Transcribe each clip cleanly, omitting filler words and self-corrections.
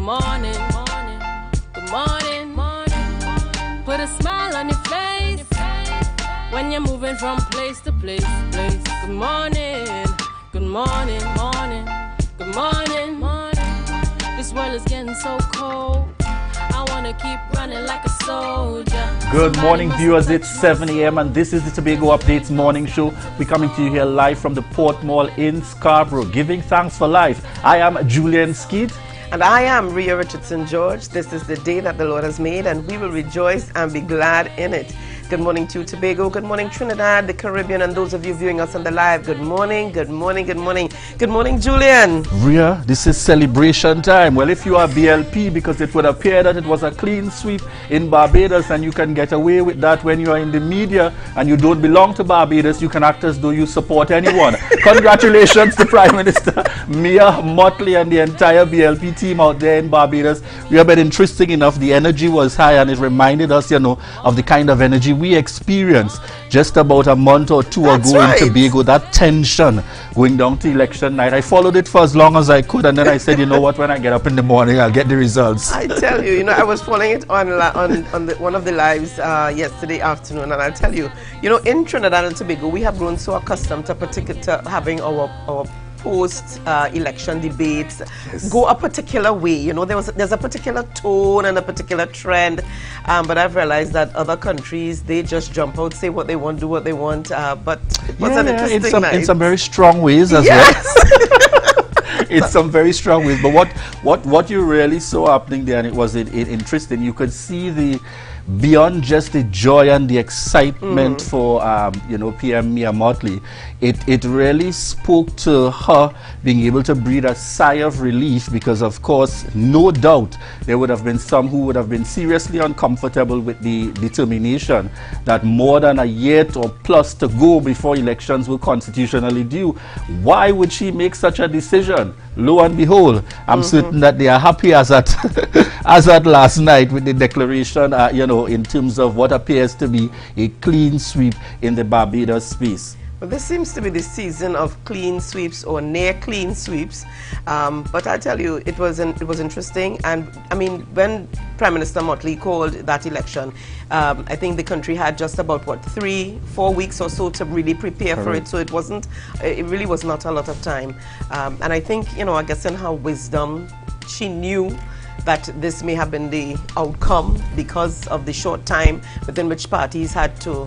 morning, good morning, put a smile on your face when you're moving from place to place. Good morning, good morning, good morning. This world is getting so cold. I wanna keep running like a soldier. Good morning, viewers. It's 7 a.m. and this is the Tobago Updates morning show. We're coming to you here live from the Port Mall in Scarborough, giving thanks for life. I am Julian Skeet. And I am Ria Richardson George. This is the day that the Lord has made, and we will rejoice and be glad in it. Good morning to Tobago. Good morning, Trinidad, the Caribbean, and those of you viewing us on the live. Good morning, good morning, good morning. Good morning, Julian. Ria, this is celebration time. Well, if you are BLP, because it would appear that it was a clean sweep in Barbados, and you can get away with that when you are in the media and you don't belong to Barbados, you can act as though you support anyone. Congratulations to Prime Minister Mia Mottley and the entire BLP team out there in Barbados. We have been interesting enough. The energy was high, and it reminded us, of the kind of energy we experienced just about a month or two ago in Tobago, that tension going down to election night. I followed it for as long as I could, and then I said, you know what, when I get up in the morning, I'll get the results. I tell you, I was following it on one of the lives yesterday afternoon, and I'll tell you, in Trinidad and Tobago, we have grown so accustomed to having our post-election debates go a particular way. There's a particular tone and a particular trend, but I've realized that other countries, they just jump out, say what they want, do what they want, but what's an interesting night. In some very strong ways as well. In some very strong ways. But what you really saw happening there, and it was interesting, you could see beyond just the joy and the excitement for PM Mia Mottley, it really spoke to her being able to breathe a sigh of relief, because of course, no doubt, there would have been some who would have been seriously uncomfortable with the determination that more than a year or plus to go before elections were constitutionally due. Why would she make such a decision? Lo and behold, I'm certain that they are happy as at last night with the declaration, in terms of what appears to be a clean sweep in the Barbados space. Well, this seems to be the season of clean sweeps or near clean sweeps, but I tell you, it was interesting. And I mean, when Prime Minister Mottley called that election, I think the country had just about 3-4 weeks or so to really prepare for it. So it really was not a lot of time. And I think, I guess in her wisdom, she knew that this may have been the outcome because of the short time within which parties had to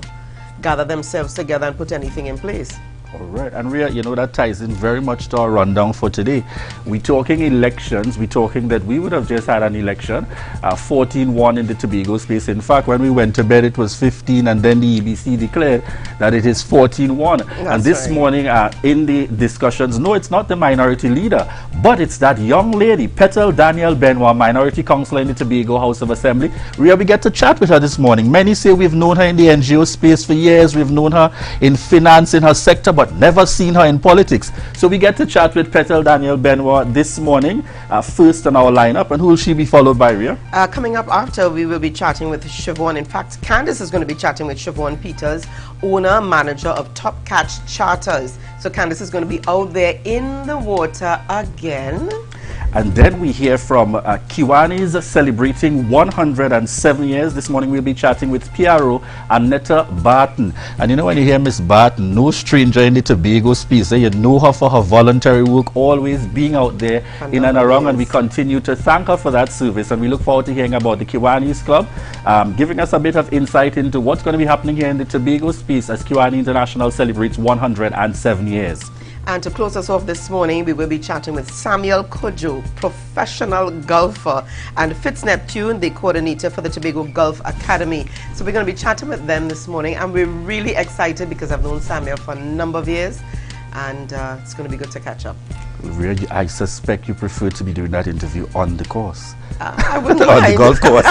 gather themselves together and put anything in place. All right, and Ria, that ties in very much to our rundown for today. We're talking elections. We're talking that we would have just had an election, 14-1 in the Tobago space. In fact, when we went to bed, it was 15, and then the EBC declared that it is 14-1. And this morning, in the discussions, no, it's not the minority leader, but it's that young lady, Petal Daniel Benoit, minority councillor in the Tobago House of Assembly. Ria, we get to chat with her this morning. Many say we've known her in the NGO space for years. We've known her in finance, in her sector, but never seen her in politics. So we get to chat with Petal Daniel Benoit this morning, first on our lineup. And who will she be followed by, Ria? Coming up after, we will be chatting with Siobhan. In fact, Candice is going to be chatting with Siobhan Peters, owner, manager of Top Catch Charters. So Candice is going to be out there in the water again. And then we hear from Kiwanis celebrating 107 years. This morning we'll be chatting with PRO Annetta Barton. And when you hear Miss Barton, no stranger in the Tobago space. You know her for her voluntary work, always being out there in and around. And we continue to thank her for that service. And we look forward to hearing about the Kiwanis Club, giving us a bit of insight into what's going to be happening here in the Tobago space as Kiwani International celebrates 107 years. And to close us off this morning, we will be chatting with Samuel Kojo, professional golfer, and Fitz Neptune, the coordinator for the Tobago Golf Academy. So we're going to be chatting with them this morning, and we're really excited because I've known Samuel for a number of years, and it's going to be good to catch up. Really, I suspect you prefer to be doing that interview on the course. I wouldn't on the golf course.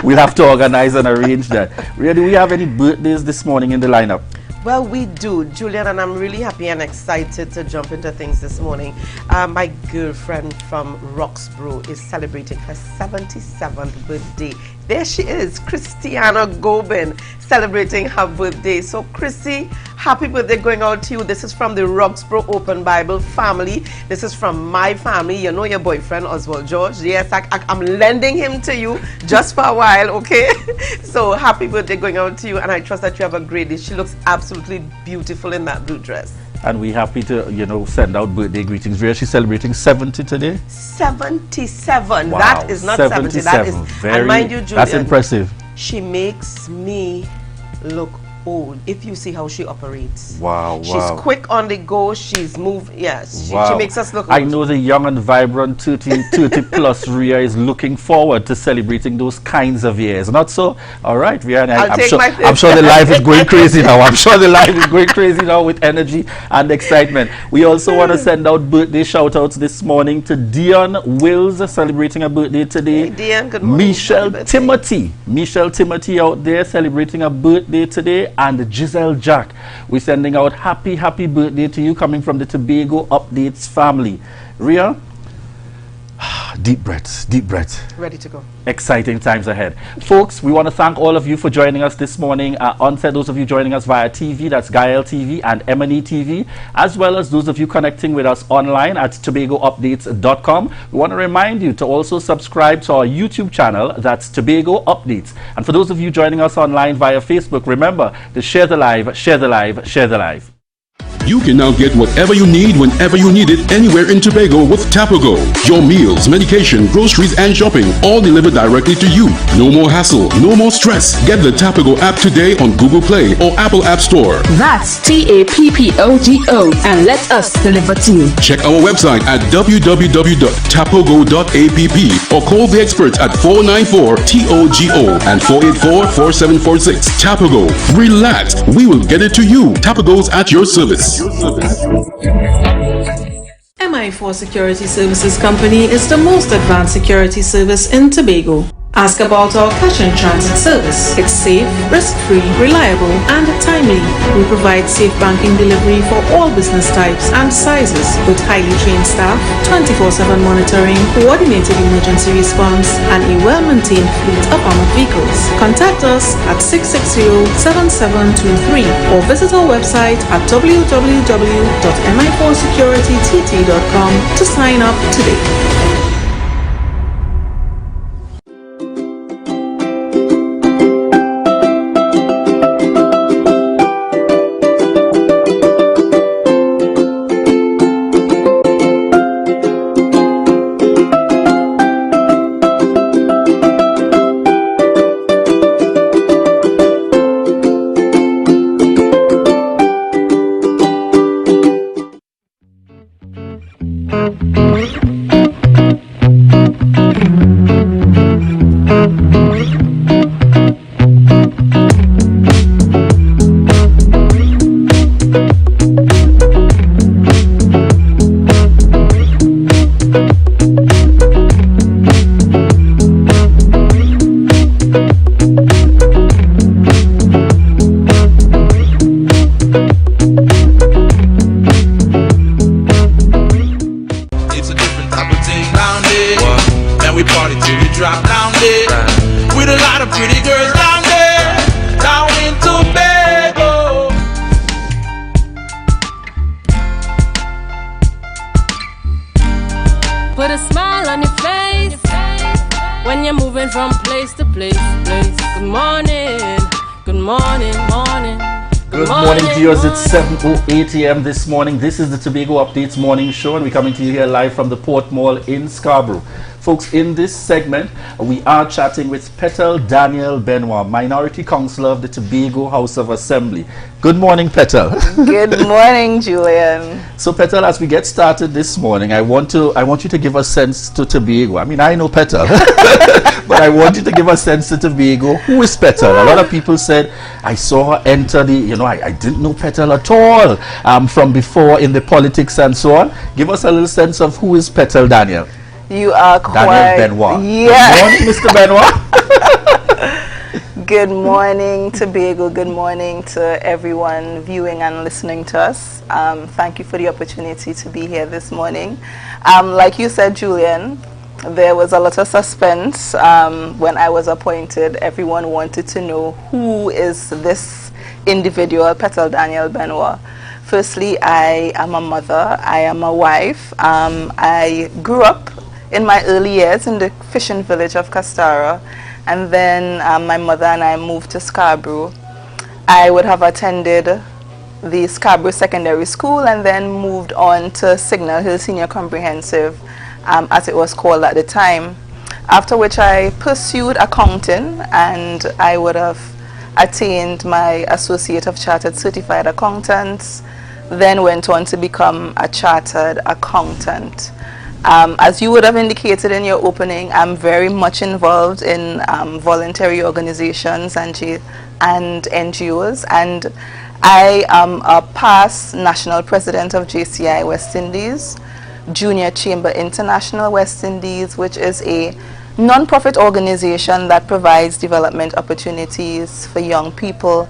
We'll have to organize and arrange that. Ria, do we have any birthdays this morning in the lineup? Well, we do, Julian, and I'm really happy and excited to jump into things this morning. My girlfriend from Roxborough is celebrating her 77th birthday. There she is, Christiana Gobin, celebrating her birthday. So, Chrissy, happy birthday going out to you. This is from the Roxborough Open Bible family. This is from my family. You know your boyfriend, Oswald George. Yes, I'm lending him to you just for a while, okay? So happy birthday going out to you, and I trust that you have a great day. She looks absolutely beautiful in that blue dress. And we're happy to, you know, send out birthday greetings. Rhea, she's celebrating 70 today? 77. Wow, that is not 70. That is, and mind you, Julian, that's impressive. She makes me look old if you see how she operates. Wow, she's quick on the go. She's moved. Yes, she makes us look old. I know the young and vibrant 30 plus Rhea is looking forward to celebrating those kinds of years. Not so? All right, Rhea. I'm sure the life is going crazy now. I'm sure the life is going crazy now with energy and excitement. We also want to send out birthday shout outs this morning to Dion Wills, celebrating a birthday today. Hey, Dion, good morning. Michelle Timothy out there celebrating a birthday today. And Giselle Jack, we're sending out happy birthday to you, coming from the Tobago Updates family. Rhea, deep breaths. Ready to go. Exciting times ahead. Folks, we want to thank all of you for joining us this morning. Onset, those of you joining us via TV, that's Gael TV and M&ETV, as well as those of you connecting with us online at tobagoupdates.com. We want to remind you to also subscribe to our YouTube channel, that's Tobago Updates. And for those of you joining us online via Facebook, remember to share the live, share the live, share the live. You can now get whatever you need whenever you need it anywhere in Tobago with Tobago. Your meals, medication, groceries and shopping all delivered directly to you. No more hassle, no more stress. Get the Tobago app today on Google Play or Apple App Store. That's TAPPOGO and let us deliver to you. Check our website at www.tapogo.app or call the experts at 494-TOGO and 484-4746. Tobago. Relax. We will get it to you. Tobago's at your service. MI4 Security Services Company is the most advanced security service in Tobago. Ask about our cash in transit service. It's safe, risk-free, reliable, and timely. We provide safe banking delivery for all business types and sizes with highly trained staff, 24/7 monitoring, coordinated emergency response, and a well-maintained fleet of armored vehicles. Contact us at 660-7723 or visit our website at www.mi4securitytt.com to sign up today. Put a smile on your face when you're moving from place to place. Good morning, good morning, morning. Good morning, viewers. It's 7:08 a.m. this morning. This is the Tobago Updates morning show, and we're coming to you here live from the Port Mall in Scarborough. Folks, in this segment, we are chatting with Petal Daniel Benoit, Minority Councillor of the Tobago House of Assembly. Good morning, Petal. Good morning, Julian. So, Petal, as we get started this morning, I want you to give a sense to Tobago. I mean, I know Petal, but I want you to give a sense to Tobago. Who is Petal? A lot of people said, I saw her enter the, I didn't know Petal at all from before in the politics and so on. Give us a little sense of who is Petal Daniel. You are quite... Daniel Benoit. Yeah. Good morning, Mr. Benoit. Good morning, Tobago. Good morning to everyone viewing and listening to us. Thank you for the opportunity to be here this morning. Like you said, Julian, there was a lot of suspense when I was appointed. Everyone wanted to know who is this individual, Petal Daniel Benoit. Firstly, I am a mother, I am a wife. I grew up in my early years in the fishing village of Castara, and then my mother and I moved to Scarborough. I would have attended the Scarborough Secondary School and then moved on to Signal Hill Senior Comprehensive, as it was called at the time. After which I pursued accounting, and I would have attained my Associate of Chartered Certified Accountants, then went on to become a Chartered Accountant. As you would have indicated in your opening, I'm very much involved in voluntary organizations and NGOs, and I am a past national president of JCI West Indies, Junior Chamber International West Indies, which is a non-profit organization that provides development opportunities for young people.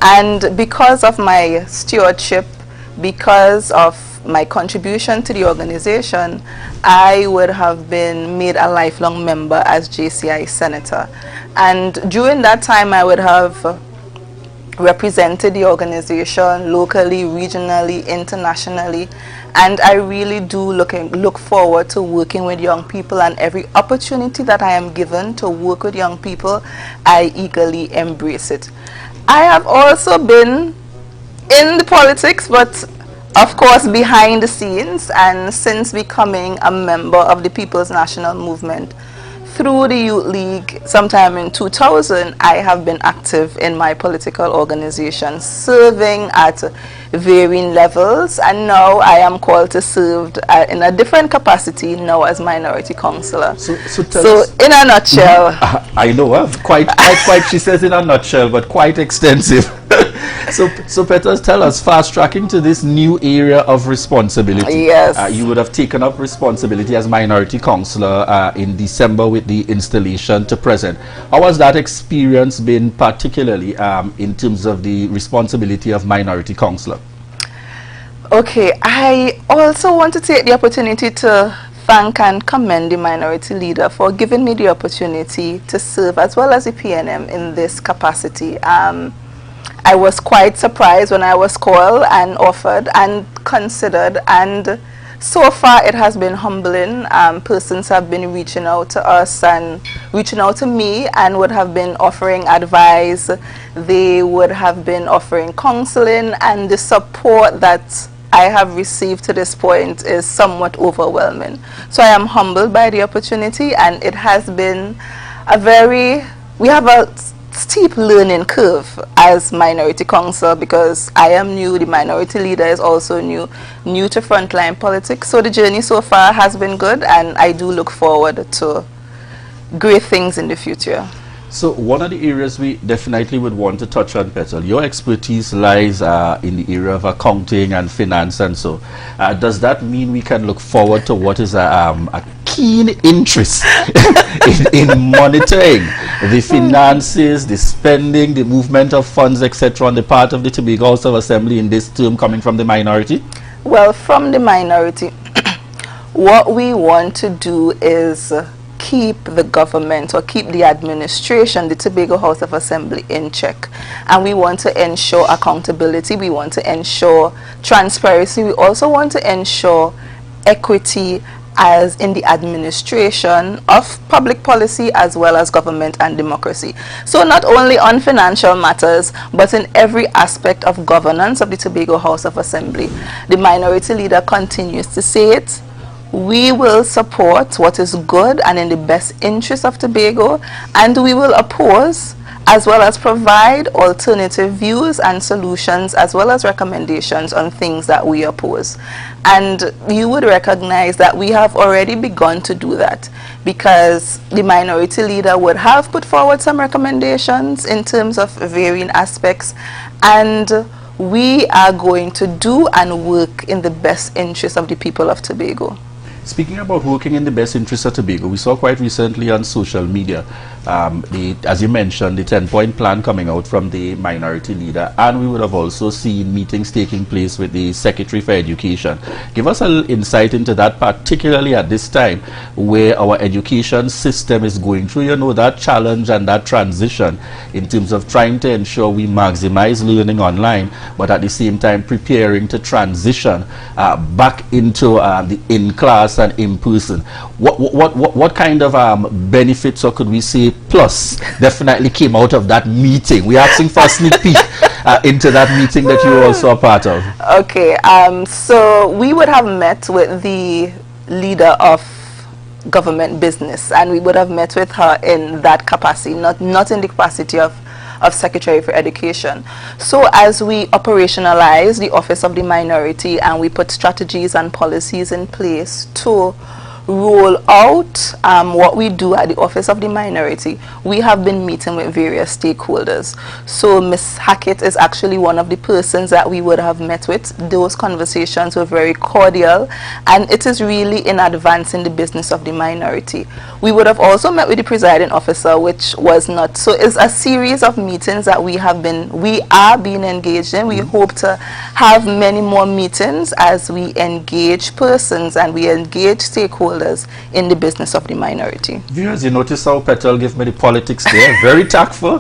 And because of my stewardship, because of my contribution to the organization, I would have been made a lifelong member as JCI Senator. And during that time, I would have represented the organization locally, regionally, internationally, and I really do look forward to working with young people, and every opportunity that I am given to work with young people, I eagerly embrace it. I have also been in the politics, but of course behind the scenes, and since becoming a member of the People's National Movement through the Youth League sometime in 2000, I have been active in my political organization, serving at varying levels, and now I am called to serve in a different capacity now as minority councillor. So in a nutshell, I know, quite. She says in a nutshell, but quite extensive. So Petal, tell us, fast tracking to this new area of responsibility. Yes. You would have taken up responsibility as minority councillor in December with the installation to present. How has that experience been, particularly in terms of the responsibility of minority councillor? Okay, I also want to take the opportunity to thank and commend the minority leader for giving me the opportunity to serve as well as the PNM in this capacity. I was quite surprised when I was called and offered and considered, and so far it has been humbling. Persons have been reaching out to us and reaching out to me and would have been offering advice. They would have been offering counseling, and the support that I have received to this point is somewhat overwhelming. So I am humbled by the opportunity, and it has been we have a steep learning curve as minority council, because I am new, the minority leader is also new to frontline politics. So the journey so far has been good, and I do look forward to great things in the future. So one of the areas we definitely would want to touch on, Petal, your expertise lies in the area of accounting and finance, and so does that mean we can look forward to what is a keen interest in monitoring the finances, the spending, the movement of funds, etc., on the part of the Tobago House of Assembly in this term coming from the minority? Well, from the minority, what we want to do is keep the government, or keep the administration, the Tobago House of Assembly, in check. And we want to ensure accountability, we want to ensure transparency, we also want to ensure equity as in the administration of public policy as well as government and democracy. So not only on financial matters, but in every aspect of governance of the Tobago House of Assembly. The minority leader continues to say it. We will support what is good and in the best interest of Tobago, and we will oppose as well as provide alternative views and solutions as well as recommendations on things that we oppose. And you would recognize that we have already begun to do that, because the minority leader would have put forward some recommendations in terms of varying aspects, and we are going to do and work in the best interest of the people of Tobago. Speaking about working in the best interest of Tobago, we saw quite recently on social media, as you mentioned, the 10-point plan coming out from the minority leader, and we would have also seen meetings taking place with the Secretary for Education. Give us a little insight into that, particularly at this time where our education system is going through, that challenge and that transition in terms of trying to ensure we maximize learning online, but at the same time preparing to transition back into the in-class and in-person. What kind of benefits, or could we say plus, definitely came out of that meeting? We're asking for a sneak peek into that meeting that you were also a part of. Okay, so we would have met with the leader of government business, and we would have met with her in that capacity, not in the capacity of Secretary for Education. So as we operationalize the Office of the Minority and we put strategies and policies in place to roll out what we do at the Office of the Minority, we have been meeting with various stakeholders. So Ms. Hackett is actually one of the persons that we would have met with. Those conversations were very cordial, and it is really in advancing the business of the minority. We would have also met with the presiding officer, which was not. So it's a series of meetings that we are being engaged in. We hope to have many more meetings as we engage persons and we engage stakeholders in the business of the minority. Viewers, you notice how Petal gave me the politics there. Very tactful,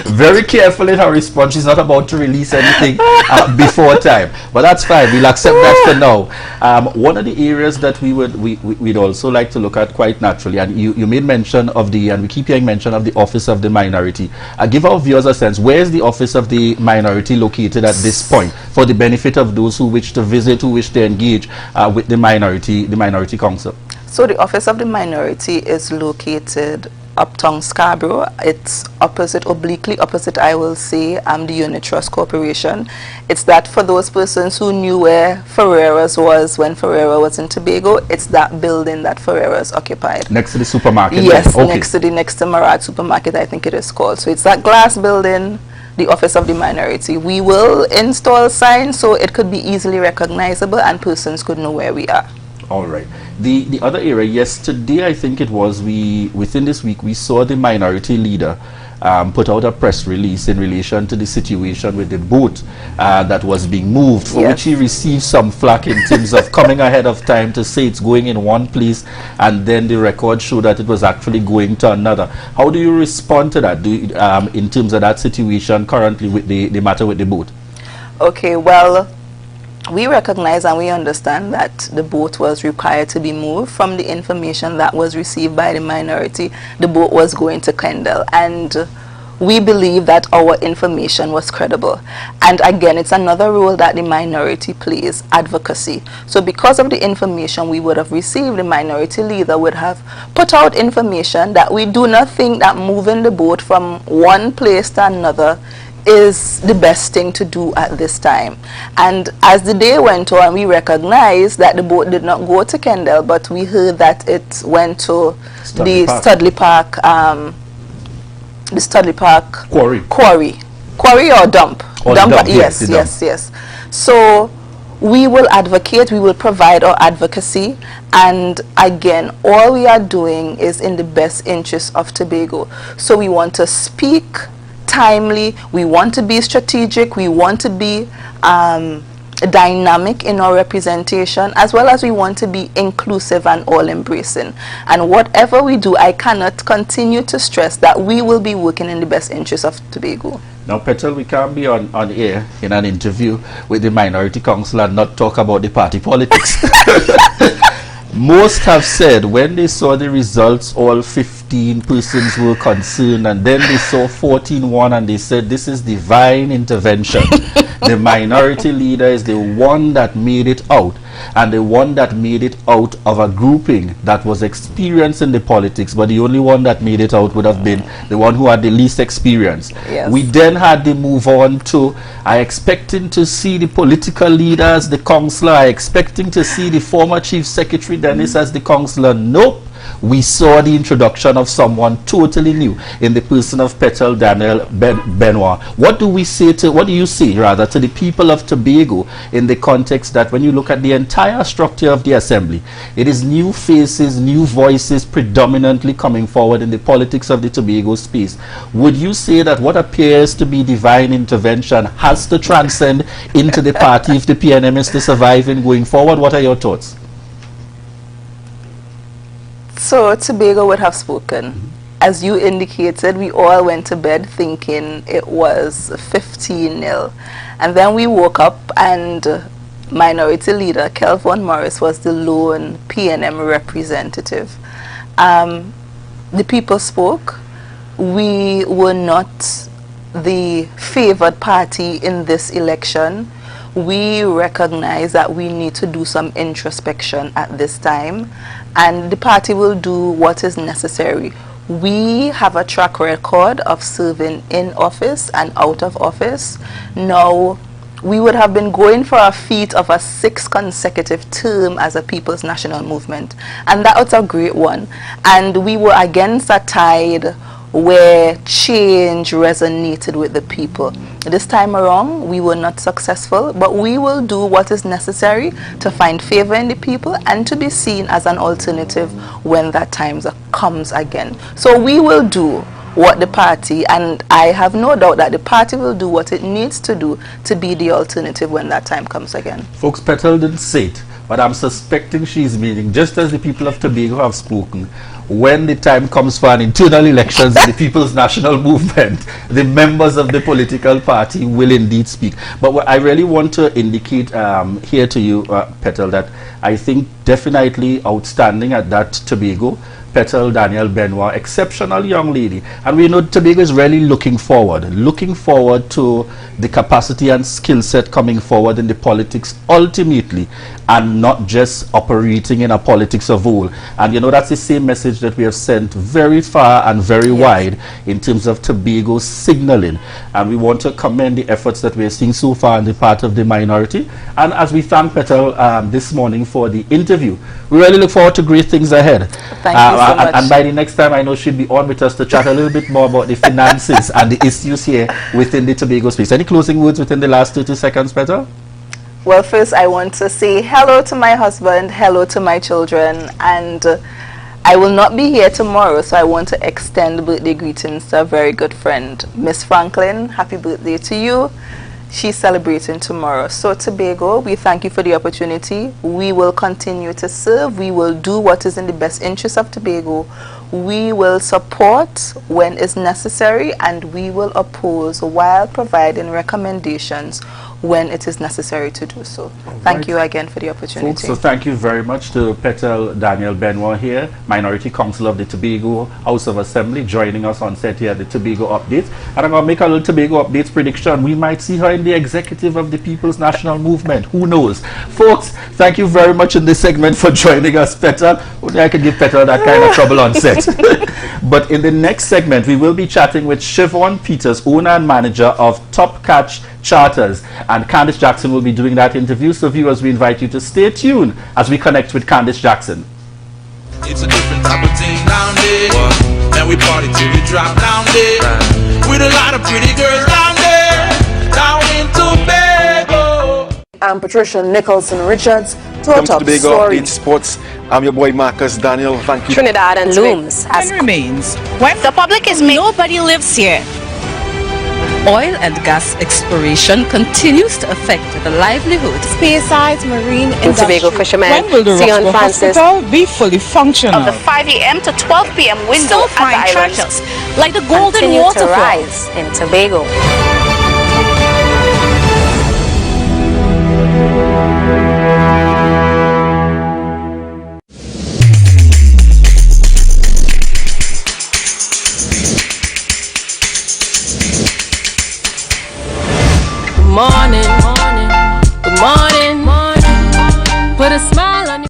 very careful in her response. She's not about to release anything before time, but that's fine. We'll accept that for now. One of the areas that we'd also like to look at quite naturally, and you made mention of and we keep hearing mention of the Office of the Minority. Give our viewers a sense, where is the Office of the Minority located at this point, for the benefit of those who wish to visit, who wish to engage with the Minority Council? So the Office of the Minority is located uptown Scarborough. It's obliquely opposite, I will say, the Unit Trust Corporation. It's that for those persons who knew where Ferreira's was when Ferreira was in Tobago, it's that building that Ferreira's occupied. Next to the supermarket? Yes, okay. next to Marad Supermarket, I think it is called. So it's that glass building, the Office of the Minority. We will install signs so it could be easily recognizable and persons could know where we are. All right. The other area, yesterday I think it was, within this week we saw the minority leader put out a press release in relation to the situation with the boat that was being moved, for which he received some flack in terms of coming ahead of time to say it's going in one place and then the record showed that it was actually going to another. How do you respond to that in terms of that situation currently with the matter with the boat? Okay, well, we recognize and we understand that the boat was required to be moved. From the information that was received by the minority, the boat was going to Kendall, and we believe that our information was credible. And again, it's another role that the minority plays, advocacy. So because of the information we would have received, the minority leader would have put out information that we do not think that moving the boat from one place to another is the best thing to do at this time. And as the day went on, we recognized that the boat did not go to Kendall, but we heard that it went to the Studley Park quarry or dump. Yes. So we will advocate, we will provide our advocacy, and again, all we are doing is in the best interest of Tobago. So we want to speak timely, we want to be strategic, we want to be dynamic in our representation, as well as we want to be inclusive and all-embracing. And whatever we do, I cannot continue to stress that we will be working in the best interest of Tobago. Now, Petal, we can't be on air in an interview with the Minority Council and not talk about the party politics. Most have said when they saw the results, all 15 persons were concerned, and then they saw 14-1 and they said this is divine intervention. The minority leader is the one that made it out, and the one that made it out of a grouping that was experienced in the politics, but the only one that made it out would have been the one who had the least experience. Yes. We then had to move on to, I expecting to see the political leaders, the councillor, I expecting to see the former chief secretary Dennis as the councillor. Nope. we saw the introduction of someone totally new in the person of Petal Daniel Benoit. What do you say to the people of Tobago in the context that when you look at the entire structure of the assembly, it is new faces, new voices predominantly coming forward in the politics of the Tobago space? Would you say that what appears to be divine intervention has to transcend into the party if the PNM is to survive in going forward? What are your thoughts? So Tobago would have spoken. As you indicated, we all went to bed thinking it was 15-0. And then we woke up and Minority Leader Kelvin Morris was the lone PNM representative. The people spoke. We were not the favored party in this election. We recognize that we need to do some introspection at this time, and the party will do what is necessary. We have a track record of serving in office and out of office. Now, we would have been going for a feat of a 6th consecutive term as a People's National Movement, and that was a great one. And we were against a tide where change resonated with the people. This time around, we were not successful, but we will do what is necessary to find favor in the people and to be seen as an alternative when that time comes again. So we will do what the party, and I have no doubt that the party will do what it needs to do to be the alternative when that time comes again. Folks, Petal didn't say it, but I'm suspecting she's meaning, just as the people of Tobago have spoken, when the time comes for an internal elections in the People's National Movement, the members of the political party will indeed speak. But what I really want to indicate here to you, Petal, that I think definitely outstanding at that Tobago, Petal Daniel Benoit, exceptional young lady. And we know Tobago is really looking forward to the capacity and skill set coming forward in the politics ultimately, and not just operating in a politics of all. And you know, that's the same message that we have sent very far and very wide in terms of Tobago signaling. And we want to commend the efforts that we are seeing so far on the part of the minority. And as we thank Petal this morning for the interview, we really look forward to great things ahead. Thank you so much. And by the next time, I know she'll be on with us to chat a little bit more about the finances and the issues here within the Tobago space. Any closing words within the last 30 seconds, Petal? Well, first I want to say hello to my husband, hello to my children, and I will not be here tomorrow, so I want to extend birthday greetings to a very good friend, Miss Franklin. Happy birthday to you. She's celebrating tomorrow. So Tobago, we thank you for the opportunity. We will continue to serve. We will do what is in the best interest of Tobago. We will support when it's necessary, and we will oppose while providing recommendations when it is necessary to do so. Thank you again for the opportunity. Folks, so thank you very much to Petal Daniel Benoit here, Minority Council of the Tobago House of Assembly, joining us on set here at the Tobago Updates. And I'm going to make a little Tobago Updates prediction. We might see her in the executive of the People's National Movement. Who knows? Folks, thank you very much in this segment for joining us, Petal. Only I can give Petal that kind of trouble on set. But in the next segment, we will be chatting with Siobhan Peters, owner and manager of Top Catch Charters, and Candice Jackson will be doing that interview. So viewers, we invite you to stay tuned as we connect with Candice Jackson. It's a different type of thing down there, and we party till we drop down there, with a lot of pretty girls down there, down in Tobago. I'm Patricia Nicholson Richards. Welcome to Tobago Update Sports. I'm your boy Marcus Daniel. Thank you. Trinidad and looms as remains when the public is nobody lives here. Oil and gas exploration continues to affect the livelihoods. Spearsides, marine industry. Tobago fishermen. When will the Roscoe Hospital be fully functional? Of the 5 a.m. to 12 p.m. window at the islands, like the Golden Waterfall, to rise in Tobago. Morning, good morning, put a smile on your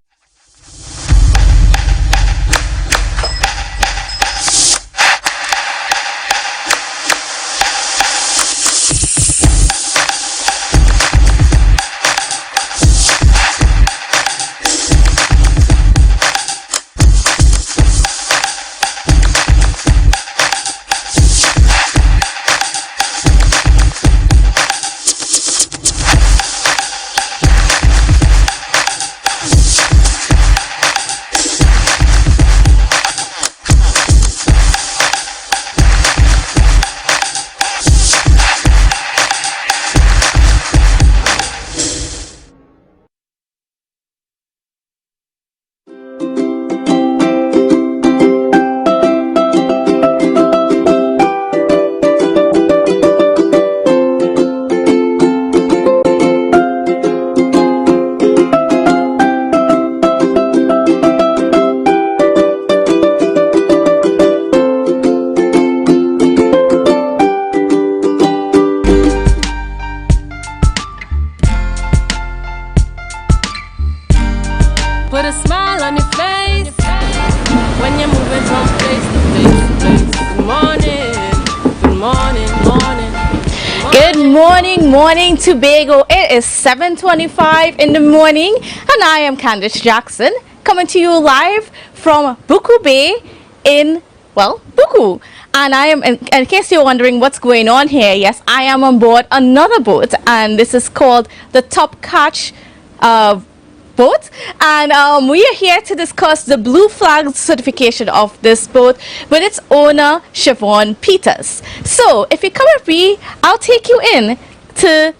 morning, Tobago. It is 7:25 in the morning, and I am Candice Jackson, coming to you live from Buku Bay in, Buku. And I am, in case you're wondering what's going on here, yes, I am on board another boat, and this is called the Top Catch boat, and we are here to discuss the blue flag certification of this boat with its owner Siobhan Peters. So if you come with me, I'll take you in to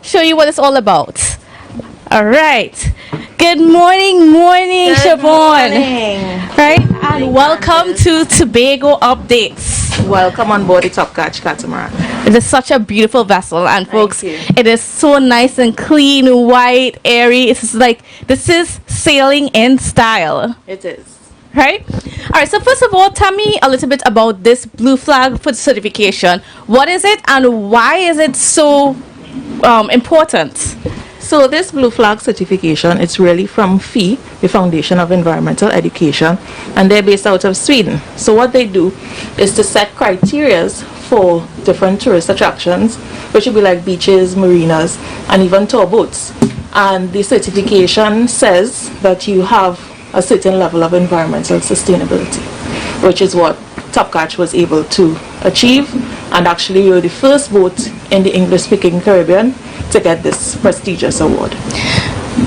show you what it's all about. All right, good morning, Siobhan. Right, and welcome to Tobago Updates. Welcome on board the Top Catch catamaran. It is such a beautiful vessel, and folks, it is so nice and clean, white, airy. It's like this is sailing in style. It is. Right? All right, so first of all, tell me a little bit about this blue flag food certification. What is it, and why is it so important? So this blue flag certification, it's really from FEE, the Foundation of Environmental Education, and they're based out of Sweden. So what they do is to set criterias for different tourist attractions, which would be like beaches, marinas, and even tour boats. And the certification says that you have a certain level of environmental sustainability, which is what Top Catch was able to achieve. And actually, you're the first boat in the English-speaking Caribbean to get this prestigious award.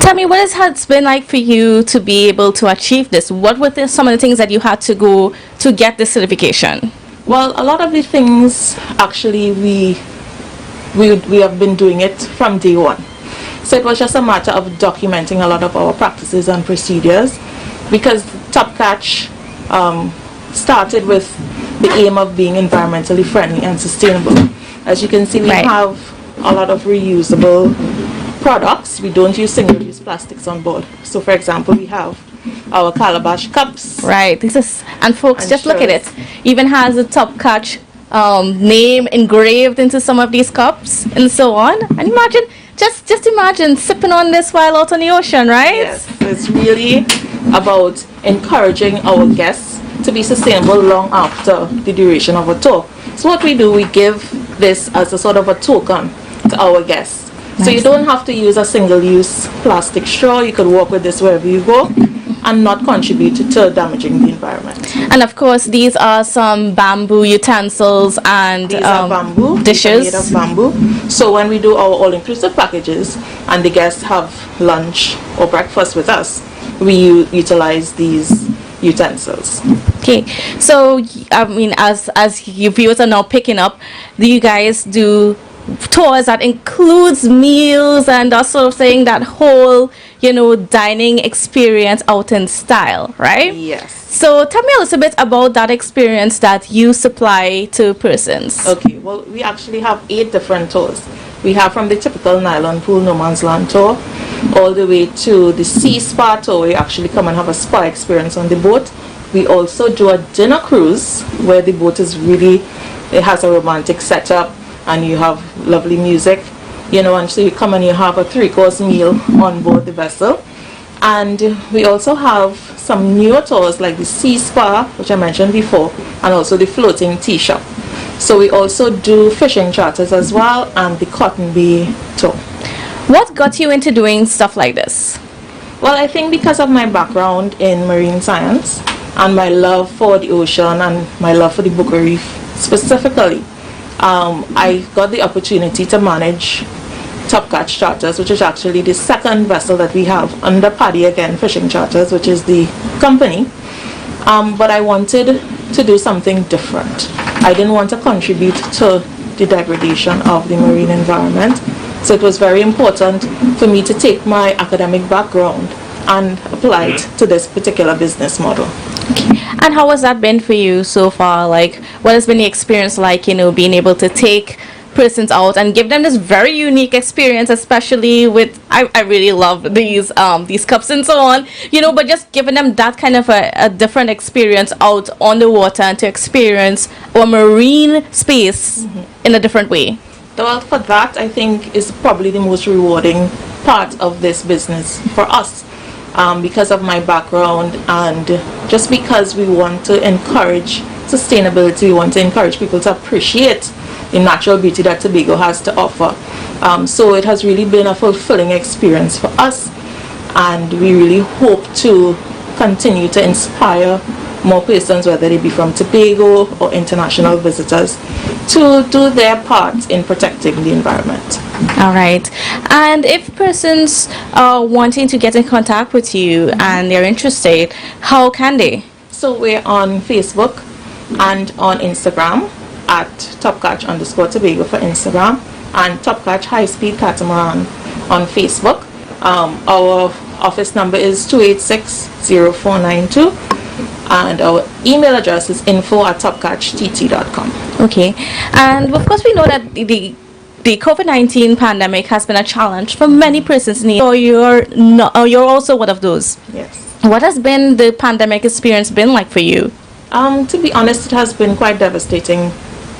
Tell me, what has been like for you to be able to achieve this? What were some of the things that you had to go to get this certification? Well, a lot of the things, actually, we have been doing it from day one. So it was just a matter of documenting a lot of our practices and procedures, because Top Catch started with the aim of being environmentally friendly and sustainable. As you can see, we have a lot of reusable products. We don't use single-use plastics on board. So, for example, we have our calabash cups. Right. This is, and folks, just look at it. Even has a Top Catch name engraved into some of these cups and so on. And imagine, just imagine sipping on this while out on the ocean, right? Yes. It's really about encouraging our guests to be sustainable long after the duration of a tour. So what we do, we give this as a sort of a token to our guests. So you don't have to use a single-use plastic straw. You could walk with this wherever you go and not contribute to damaging the environment. And of course, these are some bamboo utensils and these are bamboo dishes. These are made of bamboo. So when we do our all-inclusive packages and the guests have lunch or breakfast with us, we utilize these utensils. Okay, so I mean, as your viewers are now picking up, do you guys do tours that includes meals and that sort of thing, that whole dining experience out in style, right? Yes. So tell me a little bit about that experience that you supply to persons. Okay, well, we actually have 8 different tours. We have from the typical nylon pool no man's land tour all the way to the sea spa tour, where you actually come and have a spa experience on the boat. We also do a dinner cruise where the boat is it has a romantic setup and you have lovely music, and so you come and you have a 3-course meal on board the vessel. And we also have some newer tours like the sea spa, which I mentioned before, and also the floating tea shop. So we also do fishing charters as well, and the Cotton Bay tour. What got you into doing stuff like this? Well, I think because of my background in marine science and my love for the ocean and my love for the Buku Reef specifically, I got the opportunity to manage Top Catch Charters, which is actually the second vessel that we have under Paddy again Fishing Charters, which is the company. But I wanted to do something different. I didn't want to contribute to the degradation of the marine environment. So it was very important for me to take my academic background and apply it to this particular business model. Okay. And how has that been for you so far? Like, what has been the experience like, being able to take persons out and give them this very unique experience, especially with, I really love these cups and so on, but just giving them that kind of a different experience out on the water and to experience a marine space in a different way. Well, for that, I think is probably the most rewarding part of this business for us, because of my background and just because we want to encourage sustainability. We want to encourage people to appreciate the natural beauty that Tobago has to offer. So it has really been a fulfilling experience for us, and we really hope to continue to inspire more persons, whether they be from Tobago or international visitors, to do their part in protecting the environment. All right. And if persons are wanting to get in contact with you and they're interested, how can they? So we're on Facebook and on Instagram at topcatch_Tobago for Instagram, and Topcatch High Speed Catamaran on Facebook. Our office number is 286-0492, and our email address is info@topcatcht.com. Okay. And of course we know that the COVID-19 pandemic has been a challenge for many persons. You're also one of those. Yes. What has been the pandemic experience been like for you? To be honest, it has been quite devastating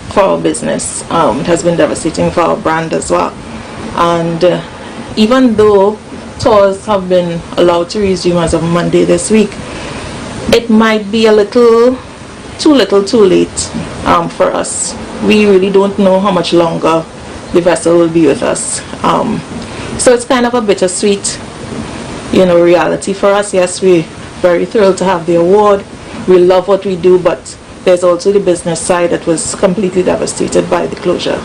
for our business. It has been devastating for our brand as well. And even though tours have been allowed to resume as of Monday this week, it might be a little too late for us. We really don't know how much longer the vessel will be with us. So it's kind of a bittersweet, reality for us. Yes, we're very thrilled to have the award. We love what we do, but there's also the business side that was completely devastated by the closure.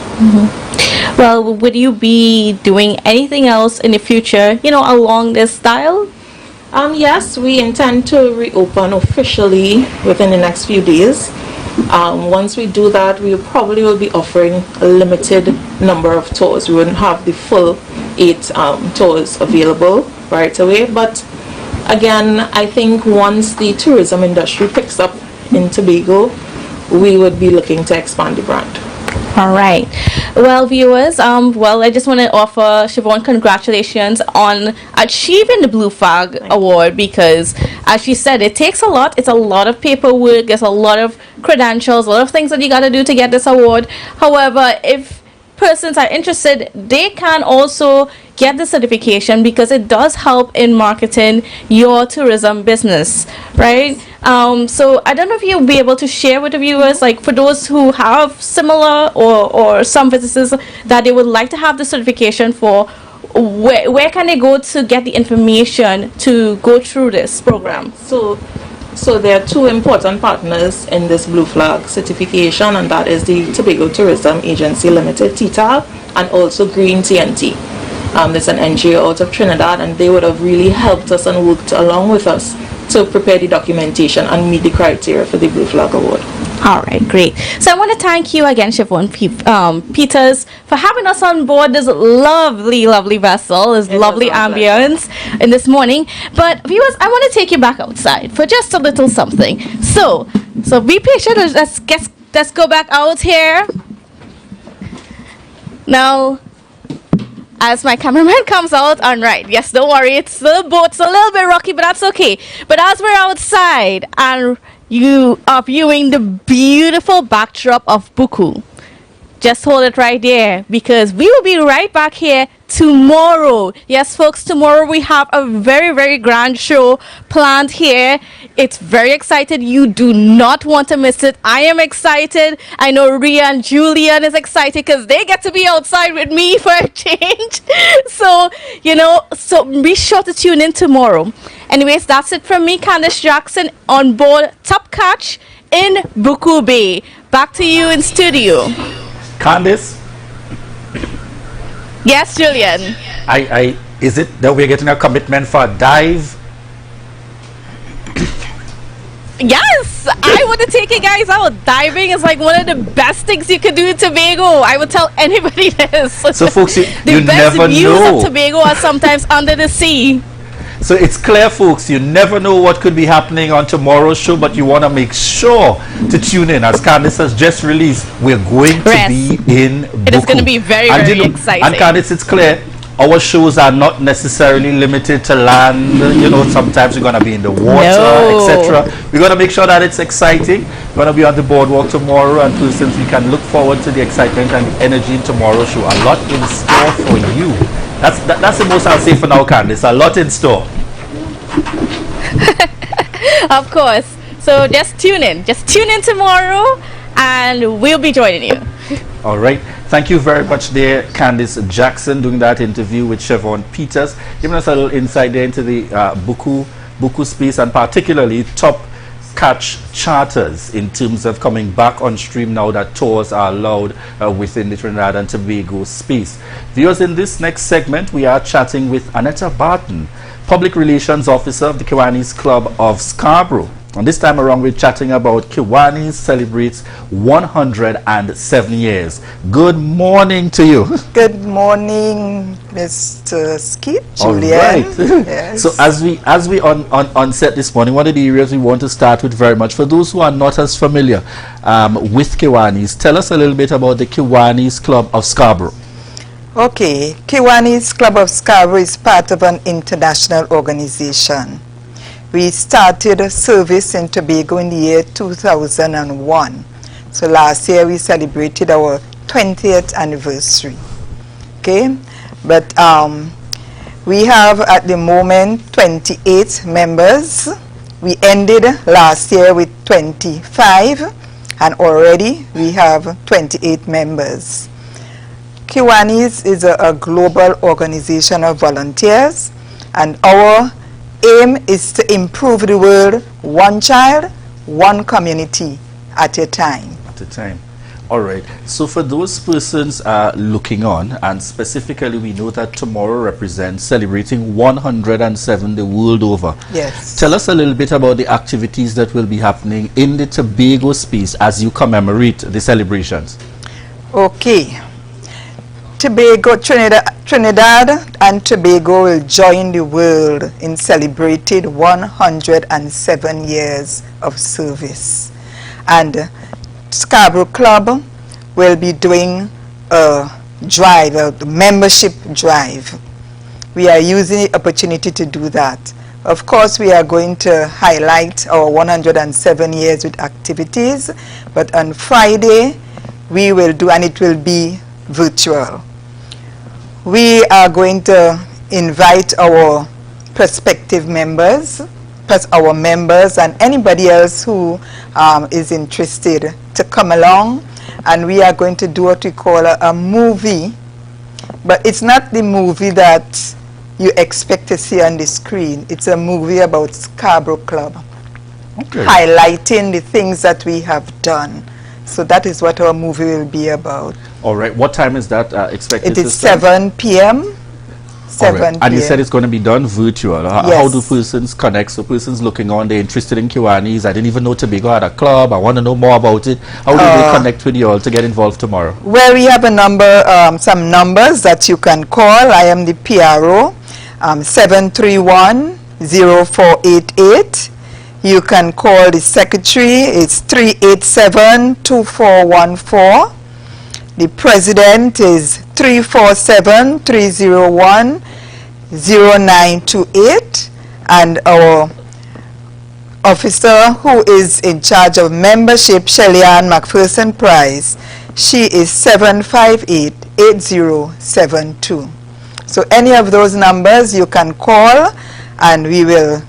Well, would you be doing anything else in the future, along this style? Yes, we intend to reopen officially within the next few days. Once we do that, we probably will be offering a limited number of tours. We wouldn't have the full 8 tours available right away, but again, I think once the tourism industry picks up in Tobago, we would be looking to expand the brand. All right. Well, viewers, I just want to offer Siobhan congratulations on achieving the Blue Flag Award, because, as she said, it takes a lot. It's a lot of paperwork. There's a lot of credentials, a lot of things that you got to do to get this award. However, if persons are interested, they can also get the certification, because it does help in marketing your tourism business, right? So I don't know if you'll be able to share with the viewers, like for those who have similar or some businesses that they would like to have the certification for, where can they go to get the information to go through this program? So there are 2 important partners in this Blue Flag certification, and that is the Tobago Tourism Agency Limited, TTAL, and also Green TNT. There's an NGO out of Trinidad, and they would have really helped us and worked along with us to prepare the documentation and meet the criteria for the Blue Flag Award. All right, great. So I want to thank you again, Siobhan Peters, for having us on board this lovely vessel, this lovely ambience in this morning. But viewers, I want to take you back outside for just a little something. So be patient. Let's go back out here. Now, as my cameraman comes out, all right, yes, don't worry, the boat's a little bit rocky, but that's okay. But as we're outside and you are viewing the beautiful backdrop of Buku, just hold it right there, because we will be right back here tomorrow. Yes, folks, tomorrow we have a very grand show planned here. It's very excited. You do not want to miss it. I am excited. I know Rhea and Julian is excited because they get to be outside with me for a change. So be sure to tune in tomorrow. Anyways, that's it from me, Candice Jackson, on board Topcatch in Buku Bay. Back to you in studio. Candice? Yes, Julian. Is it that we're getting a commitment for a dive? Yes, I want to take you guys out. Diving is like one of the best things you can do in Tobago. I would tell anybody this. So, folks, you the best never views know. of Tobago are sometimes under the sea. So it's clear, folks, you never know what could be happening on tomorrow's show, but you want to make sure to tune in. As Candice has just released, we're going to be in Buku. It is going to be very exciting. And Candice, it's clear, our shows are not necessarily limited to land. Sometimes we're going to be in the water, etc. We're going to make sure that it's exciting. We're going to be on the boardwalk tomorrow, and persons, we can look forward to the excitement and the energy in tomorrow's show. A lot in store for you. That's the most I'll say for now, Candice. A lot in store. Of course. So just tune in. Just tune in tomorrow, and we'll be joining you. All right. Thank you very much there, Candice Jackson, doing that interview with Siobhan Peters, giving us a little insight there into the Buku space, and particularly top catch charters in terms of coming back on stream now that tours are allowed within the Trinidad and Tobago space. Viewers, in this next segment, we are chatting with Annetta Barton, Public Relations Officer of the Kiwanis Club of Scarborough. And this time around, we're chatting about Kiwanis celebrates 107 years. Good morning to you. Good morning, Mr. Skip, Julian. All right. Yes. So as we on set this morning, one of the areas we want to start with very much, for those who are not as familiar with Kiwanis, tell us a little bit about the Kiwanis Club of Scarborough. Okay, Kiwanis Club of Scarborough is part of an international organization. We started a service in Tobago in the year 2001. So last year we celebrated our 20th anniversary. Okay, but we have at the moment 28 members. We ended last year with 25, and already we have 28 members. Kiwanis is a global organization of volunteers, and our aim is to improve the world one child, one community at a time. At a time. All right. So for those persons looking on, and specifically we know that tomorrow represents celebrating 107 the world over. Yes. Tell us a little bit about the activities that will be happening in the Tobago space as you commemorate the celebrations. Okay. Trinidad and Tobago will join the world in celebrating 107 years of service. And Scarborough Club will be doing a drive, a membership drive. We are using the opportunity to do that. Of course, we are going to highlight our 107 years with activities, but on Friday we will do, and it will be virtual. We are going to invite our prospective members, plus our members and anybody else who is interested to come along, and we are going to do what we call a movie, but it's not the movie that you expect to see on the screen. It's a movie about Scarborough Club, okay, highlighting the things that we have done. So that is what our movie will be about. All right. What time is that expected to start? It is 7 p.m. 7 right. And you said it's going to be done virtual. Yes. How do persons connect? So persons looking on, they're interested in Kiwanis. I didn't even know Tobago had a club. I want to know more about it. How do they connect with you all to get involved tomorrow? Well, we have a number, some numbers that you can call. I am the PRO, 731-0488. You can call the secretary. It's 387-2414. The president is 347-301-0928. And our officer who is in charge of membership, Shelley-Ann McPherson Price, she is 758-8072. So any of those numbers you can call, and we will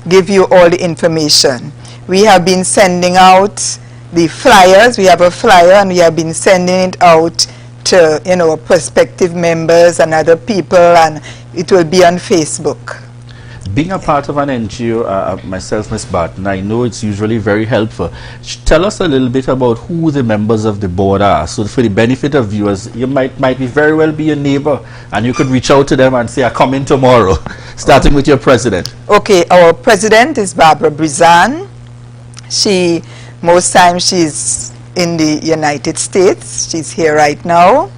give you all the information. We have been sending out the flyers. We have a flyer, and we have been sending it out to, you know, prospective members and other people, and it will be on Facebook. Being a part of an NGO, myself, Ms. Barton, I know it's usually very helpful. Tell us a little bit about who the members of the board are. So for the benefit of viewers, you might be very well be a neighbor, and you could reach out to them and say, I come in tomorrow, starting with your president. Okay, our president is Barbara Brizan. Most times she's in the United States. She's here right now.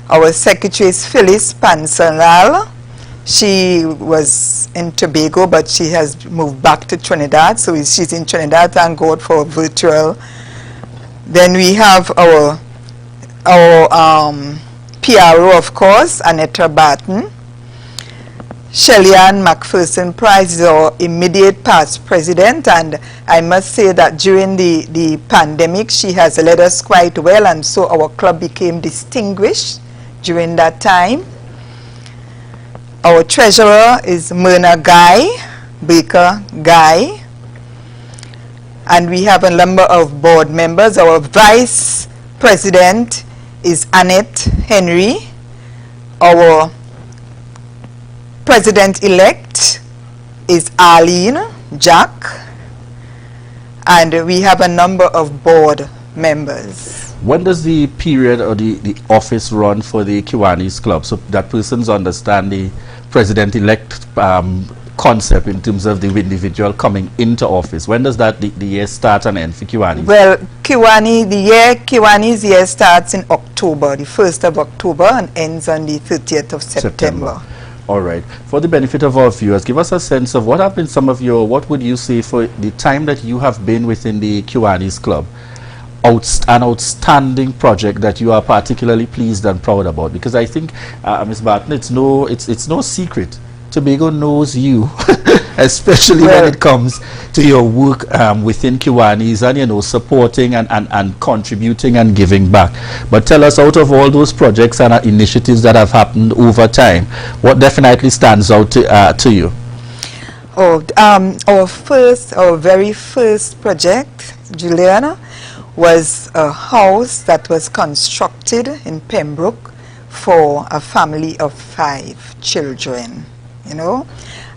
Our secretary is Phyllis Pansonal. She was in Tobago, but she has moved back to Trinidad, so she's in Trinidad. Thank God for virtual. Then we have our PRO, of course, Annetta Barton. Shelley-Ann McPherson Price is our immediate past president, and I must say that during the pandemic, she has led us quite well, and so our club became distinguished during that time. Our treasurer is Myrna Baker Guy, and we have a number of board members. Our vice president is Annette Henry. Our president-elect is Arlene Jack. And we have a number of board members. When does the period or the office run for the Kiwanis Club, so that persons understand the president-elect concept in terms of the individual coming into office? When does that the year start and end for Kiwanis? Well, Kiwanis year starts in October, the 1st of October, and ends on the 30th of September. All right. For the benefit of our viewers, give us a sense of what have been some of your, what would you say for the time that you have been within the Kiwanis Club, an outstanding project that you are particularly pleased and proud about? Because I think, Ms. Barton, it's no secret. Tobago knows you, especially when it comes to your work within Kiwanis and, you know, supporting and contributing and giving back. But tell us, out of all those projects and initiatives that have happened over time, what definitely stands out to you? Our very first project, Juliana, was a house that was constructed in Pembroke for a family of 5 children. You know,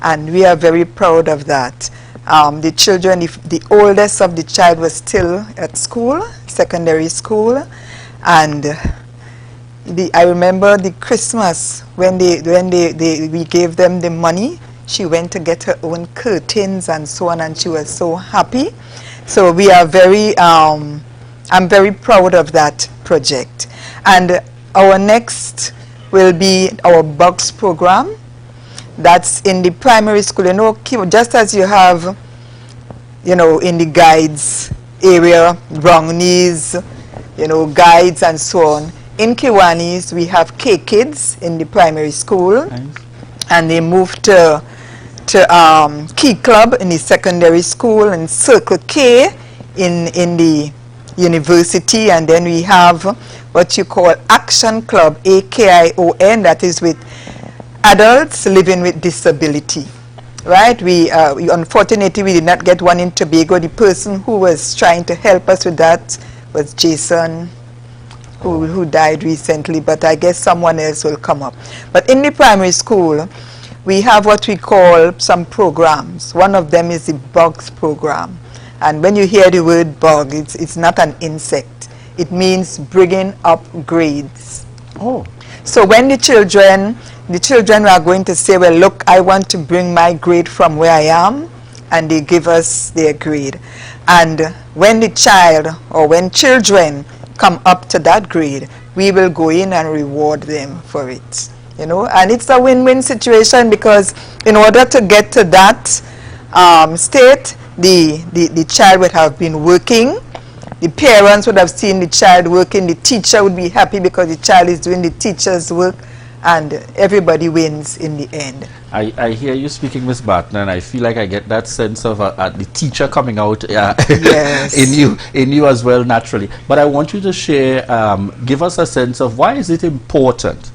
and we are very proud of that. The children, the oldest of the child was still at school, secondary school, and I remember the Christmas when we gave them the money. She went to get her own curtains and so on, and she was so happy. So we are very, I'm very proud of that project. And our next will be our box program. That's in the primary school. You know, just as you have, you know, in the guides area, brownies, you know, guides and so on. In Kiwanis, we have K-Kids in the primary school. Nice. And they moved to Key Club in the secondary school, and Circle K in the university. And then we have what you call Action Club, AKION, that is with adults living with disability, right? We unfortunately we did not get one in Tobago. The person who was trying to help us with that was Jason, who died recently, but I guess someone else will come up. But in the primary school, we have what we call some programs. One of them is the bugs program. And when you hear the word bug, it's not an insect. It means bringing up grades. Oh. So when the children are going to say, well, look, I want to bring my grade from where I am, and they give us their grade. And when the child or when children come up to that grade, we will go in and reward them for it. You know, and it's a win-win situation, because in order to get to that state, the child would have been working. The parents would have seen the child working. The teacher would be happy because the child is doing the teacher's work, and everybody wins in the end. I hear you speaking, Ms. Barton, and I feel like I get that sense of the teacher coming out yes. in you as well, naturally. But I want you to share, give us a sense of why is it important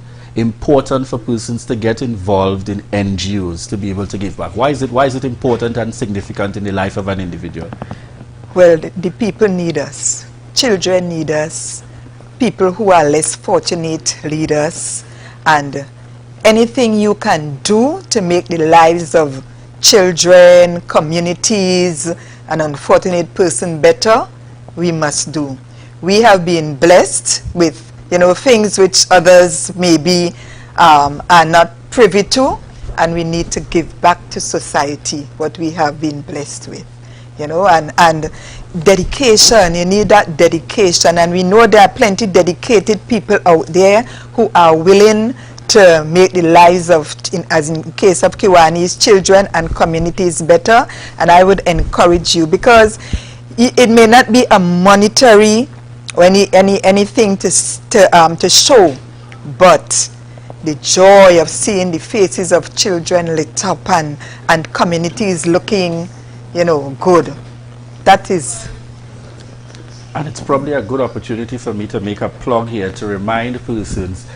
for persons to get involved in NGOs to be able to give back? Why is it important and significant in the life of an individual? Well, the people need us. Children need us. People who are less fortunate need us. And anything you can do to make the lives of children, communities, an unfortunate person better, we must do. We have been blessed with, you know, things which others maybe are not privy to, and we need to give back to society what we have been blessed with. You know, and dedication, you need that dedication, and we know there are plenty dedicated people out there who are willing to make the lives of, as in case of Kiwanis, children and communities better. And I would encourage you, because it may not be a monetary or anything to show, but the joy of seeing the faces of children lit up and communities looking, you know, good. That is. And it's probably a good opportunity for me to make a plug here to remind persons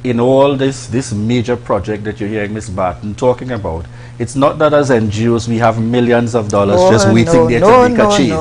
in all this major project that you're hearing Ms. Barton talking about. It's not that as NGOs we have millions of dollars just waiting there to make a change.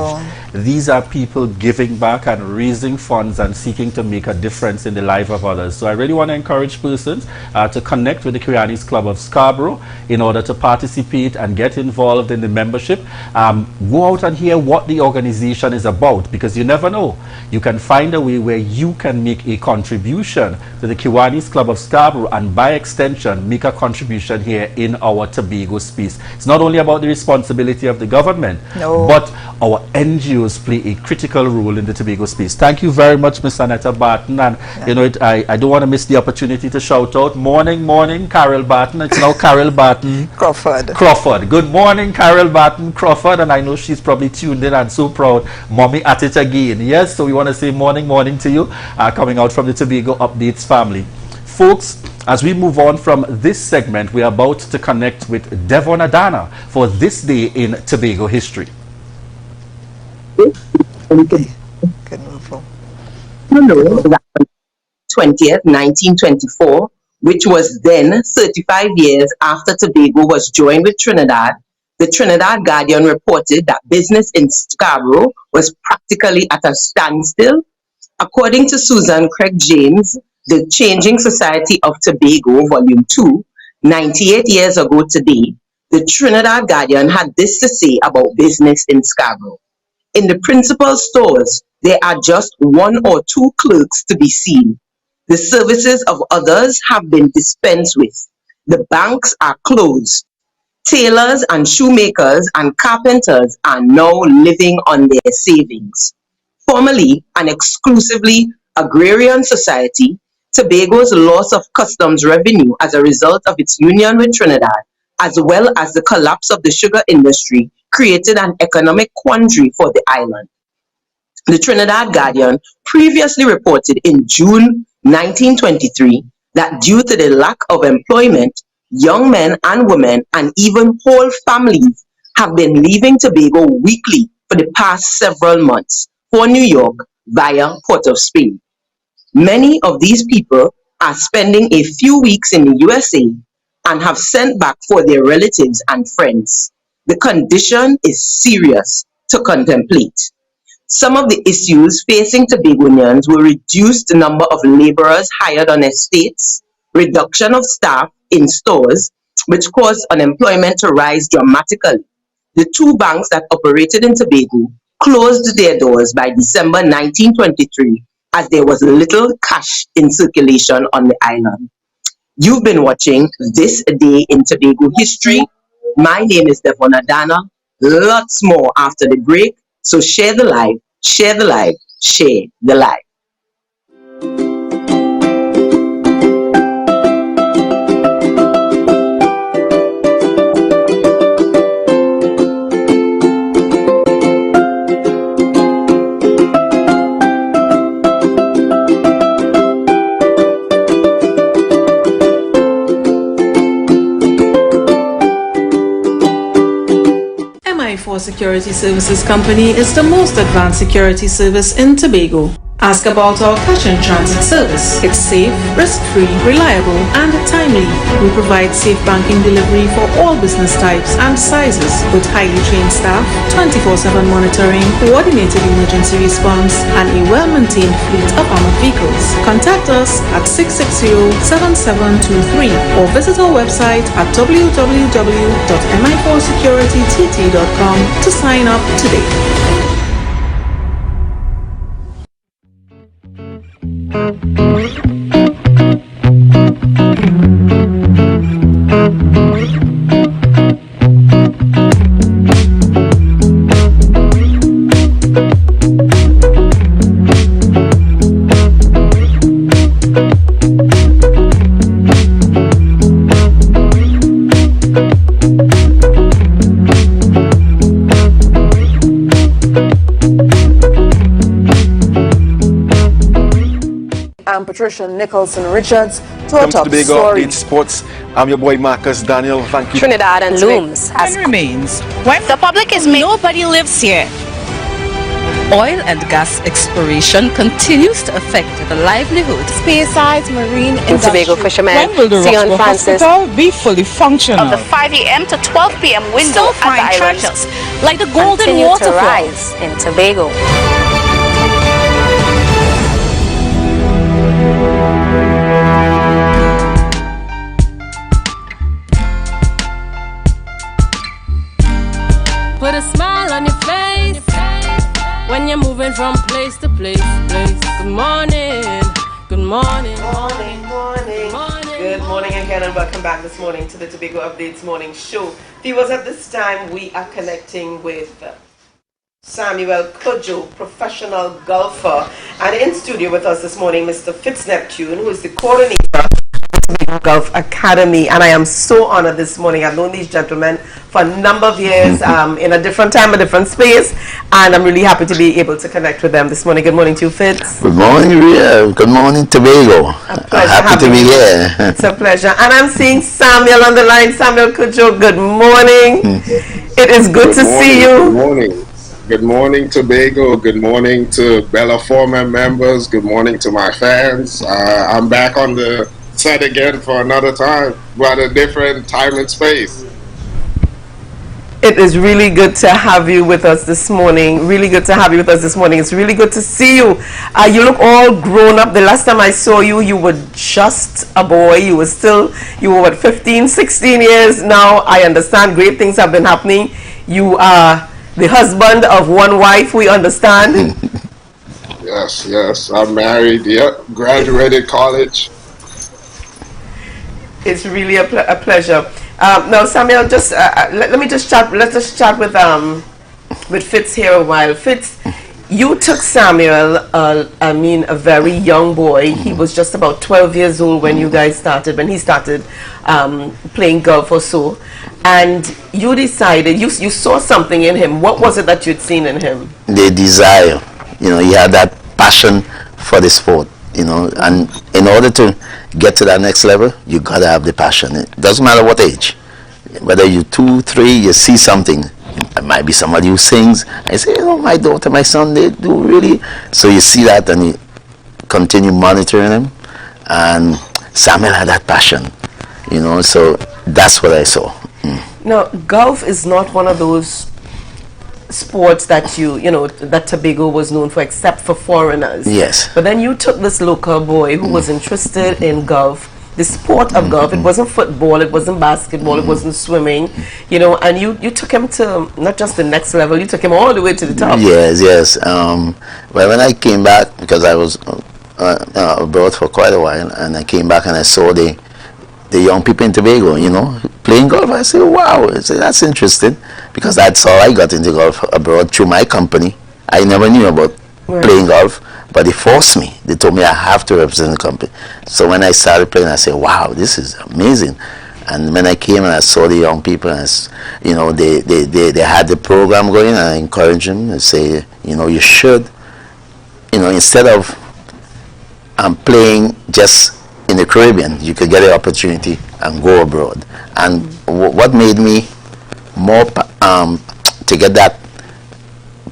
these are people giving back and raising funds and seeking to make a difference in the life of others. So I really want to encourage persons to connect with the Kiwanis Club of Scarborough in order to participate and get involved in the membership. Go out and hear what the organization is about, because you never know. You can find a way where you can make a contribution to the Kiwanis Club of Scarborough and by extension make a contribution here in our Tobago space. It's not only about the responsibility of the government, but our NGOs play a critical role in the Tobago space. Thank you very much, Miss Annetta Barton. And you know, I don't want to miss the opportunity to shout out, morning, Carol Barton. It's now Carol Barton Crawford. Good morning, Carol Barton Crawford. And I know she's probably tuned in and so proud. Mommy at it again. Yes, so we want to say morning to you, coming out from the Tobago Updates family. Folks, as we move on from this segment, we are about to connect with Devon Adana for this day in Tobago history. Okay. 20th, 1924, which was then 35 years after Tobago was joined with Trinidad, the Trinidad Guardian reported that business in Scarborough was practically at a standstill. According to Susan Craig James, The Changing Society of Tobago, Volume 2, 98 years ago today, the Trinidad Guardian had this to say about business in Scarborough. In the principal stores, there are just 1 or 2 clerks to be seen. The services of others have been dispensed with. The banks are closed. Tailors and shoemakers and carpenters are now living on their savings. Formerly an exclusively agrarian society, Tobago's loss of customs revenue as a result of its union with Trinidad, as well as the collapse of the sugar industry, created an economic quandary for the island. The Trinidad Guardian previously reported in June 1923 that due to the lack of employment, young men and women and even whole families have been leaving Tobago weekly for the past several months for New York via Port of Spain. Many of these people are spending a few weeks in the USA and have sent back for their relatives and friends. The condition is serious to contemplate. Some of the issues facing Tobagonians were reduced number of laborers hired on estates, reduction of staff in stores, which caused unemployment to rise dramatically. The 2 banks that operated in Tobago closed their doors by December 1923 as there was little cash in circulation on the island. You've been watching This Day in Tobago History. My name is Devon Adana. Lots more after the break. So share the live, share the live, share the live. Security Services Company is the most advanced security service in Tobago. Ask about our cash and transit service. It's safe, risk-free, reliable, and timely. We provide safe banking delivery for all business types and sizes with highly trained staff, 24/7 monitoring, coordinated emergency response, and a well-maintained fleet of armored vehicles. Contact us at 660-7723 or visit our website at www.mi4securitytt.com to sign up today. I'm Patricia Nicholson Richards. To Come our top to Tobago story. Update Sports. I'm your boy Marcus Daniel. Thank you. Trinidad and looms as remains. the public is nobody lives here. Oil and gas exploration continues to affect the livelihood. Spearside's marine In Tobago fishermen, When will the Sion Roxborough Francis, Hospital be fully functional? of the 5 a.m. to 12 p.m. window Still find at the island, treasures like the golden continue to waterfall. rise in Tobago. Put a smile on your face when you're moving from place to place. Good morning, good morning. Good morning again and welcome back this morning to the Tobago Updates Morning Show. Viewers, at this time we are connecting with Samuel Kojo, professional golfer, and in studio with us this morning Mr. Fitz Neptune, who is the coordinator of the Tobago Golf Academy, and I am so honored this morning. I've known these gentlemen for a number of years in a different time, a different space, and I'm really happy to be able to connect with them this morning. Good morning to you, Fitz. Good morning, Ria. Good morning, Tobago. I'm happy to be here. It's a pleasure. And I'm seeing Samuel on the line. Samuel Kojo, good morning. It is good to see you. Good morning. Good morning, Tobago. Good morning to Bella Forman members. Good morning to my fans. I'm back on the set again for another time, but a different time and space. It is really good to have you with us this morning. Really good to have you with us this morning. It's really good to see you. You look all grown up. The last time I saw you, you were just a boy. You were what, 15, 16 years now. I understand great things have been happening. You are the husband of one wife, we understand. Yes. I'm married. Yep. Graduated college. It's really a pleasure. Now, Samuel, just let's just chat with Fitz here a while. Fitz, you took Samuel, a very young boy. He was just about 12 years old when he started playing golf or so. And you decided, you saw something in him. What was it that you'd seen in him? The desire. He had that passion for the sport, and in order to get to that next level, you gotta have the passion. It doesn't matter what age. Whether you're 2, 3, you see something. It might be somebody who sings. I say, my daughter, my son, they do really. So you see that and you continue monitoring him. And Samuel had that passion, so that's what I saw. Now, golf is not one of those sports that that Tobago was known for, except for foreigners. Yes. But then you took this local boy who was interested in golf, the sport of golf. It wasn't football, it wasn't basketball, it wasn't swimming, and you took him to not just the next level, you took him all the way to the top. Yes. Well, when I came back, because I was abroad for quite a while, and I came back and I saw the young people in Tobago, playing golf. I said, wow, that's interesting, because that's how I got into golf abroad, through my company. I never knew about playing golf, but they forced me. They told me I have to represent the company. So when I started playing, I said, wow, this is amazing. And when I came and I saw the young people, and they had the program going, and I encouraged them and say, you should, instead of playing just in the Caribbean, you could get the opportunity and go abroad. And what made me more to get that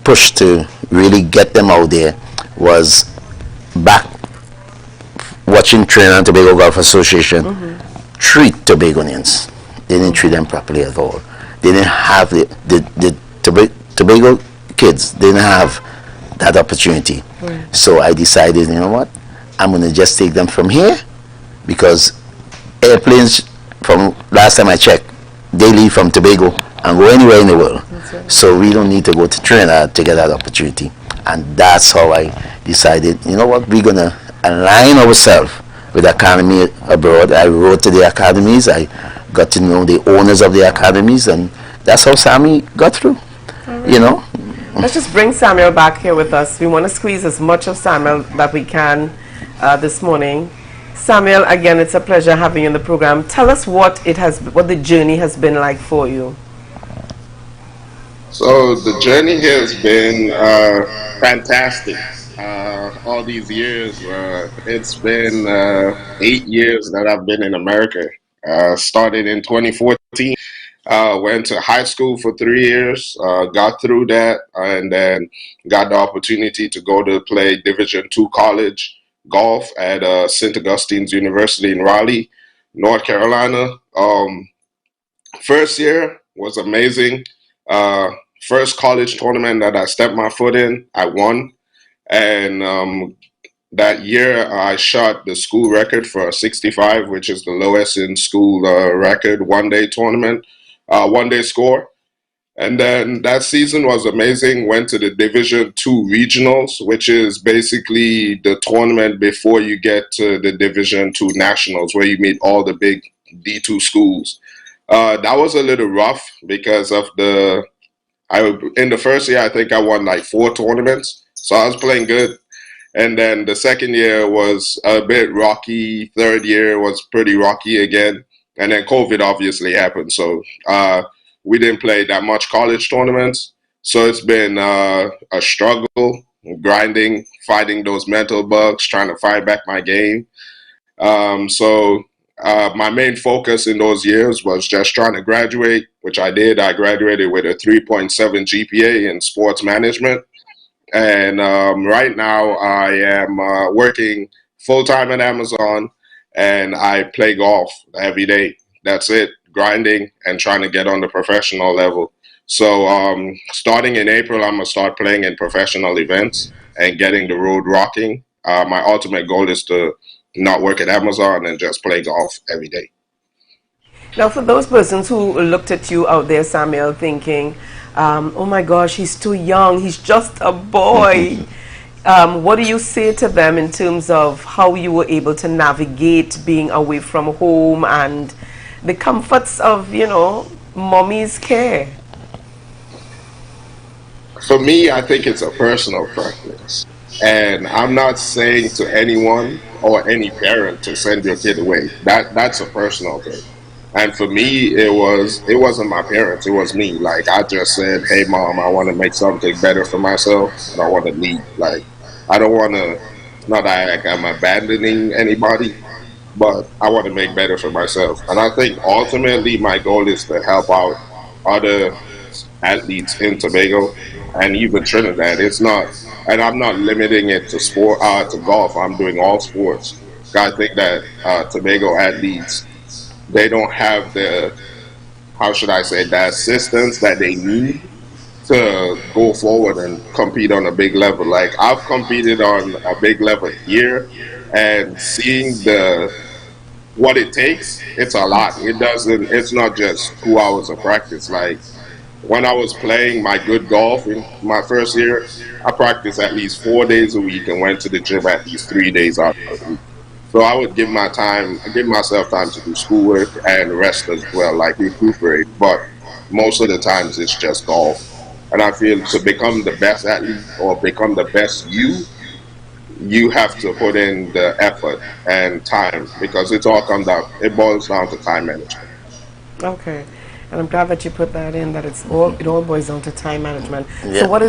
push to really get them out there was back watching Trinidad and Tobago Golf Association treat Tobagonians. They didn't treat them properly at all. They didn't have the Tobago kids, they didn't have that opportunity. So I decided, what, I'm going to just take them from here, because airplanes, from last time I checked, they leave from Tobago and go anywhere in the world. So we don't need to go to Trinidad to get that opportunity. And that's how I decided, we're going to align ourselves with the academy abroad. I wrote to the academies, I got to know the owners of the academies, and that's how Sammy got through, Let's just bring Samuel back here with us. We want to squeeze as much of Samuel that we can this morning. Samuel, again, it's a pleasure having you in the program. Tell us what the journey has been like for you. So the journey has been fantastic. All these years, it's been 8 years that I've been in America. Started in 2014. Went to high school for 3 years, got through that, and then got the opportunity to go to play Division II college golf at St. Augustine's University in Raleigh, North Carolina. First year was amazing. First college tournament that I stepped my foot in, I won. And that year I shot the school record for a 65, which is the lowest in school record one-day tournament, one-day score. And then that season was amazing. Went to the Division II regionals, which is basically the tournament before you get to the Division II nationals, where you meet all the big D2 schools. That was a little rough because of in the first year, I think I won like 4 tournaments. So I was playing good. And then the second year was a bit rocky. Third year was pretty rocky again. And then COVID obviously happened. So we didn't play that much college tournaments. So it's been a struggle, grinding, fighting those mental bugs, trying to fight back my game. My main focus in those years was just trying to graduate, which I did. I graduated with a 3.7 GPA in sports management. And right now I am working full-time at Amazon, and I play golf every day. That's it, grinding and trying to get on the professional level. So starting in April, I'm going to start playing in professional events and getting the road rocking. My ultimate goal is to not work at Amazon and just play golf every day. Now, for those persons who looked at you out there, Samuel, thinking, oh my gosh, he's too young, he's just a boy. What do you say to them in terms of how you were able to navigate being away from home and the comforts of, you know, mommy's care? For me, I think it's a personal preference. And I'm not saying to anyone or any parent to send your kid away. That's a personal thing. And for me, it wasn't my parents, it was me. Like, I just said, hey mom, I want to make something better for myself, and I want to leave. Like, I don't want to, not that I'm abandoning anybody, but I want to make better for myself. And I think ultimately my goal is to help out other athletes in Tobago and even Trinidad. It's not, and I'm not limiting it to sport, to golf. I'm doing all sports. I think that Tobago athletes, they don't have the, how should I say, the assistance that they need to go forward and compete on a big level. Like, I've competed on a big level here, and seeing what it takes, it's a lot. It's not just 2 hours of practice. Like, when I was playing my good golf in my first year, I practiced at least 4 days a week and went to the gym at least 3 days out of the week. So I would give myself time to do schoolwork and rest as well, like recuperate. But most of the times it's just golf. And I feel to become the best athlete or become the best you have to put in the effort and time, because it boils down to time management. Okay. And I'm glad that you put that in, that it all boils down to time management. Yeah. So what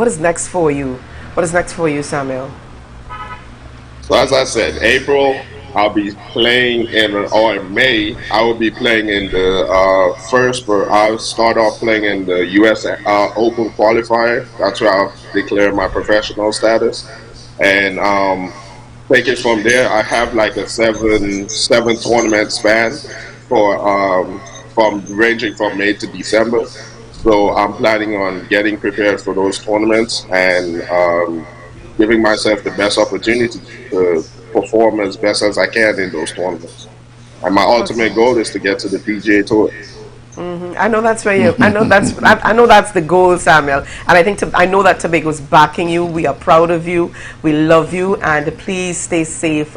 is next for you? What is next for you, Samuel? So as I said, April, I'll be playing in May, I will be playing in the I'll start off playing in the U.S. Open qualifier. That's where I'll declare my professional status. And take it from there. I have like a seven tournament span ranging from May to December. So I'm planning on getting prepared for those tournaments and giving myself the best opportunity to perform as best as I can in those tournaments. And my ultimate goal is to get to the PGA Tour. I know that's where I know that's the goal, Samuel. And I know that Tobago's backing you. We are proud of you. We love you, and please stay safe.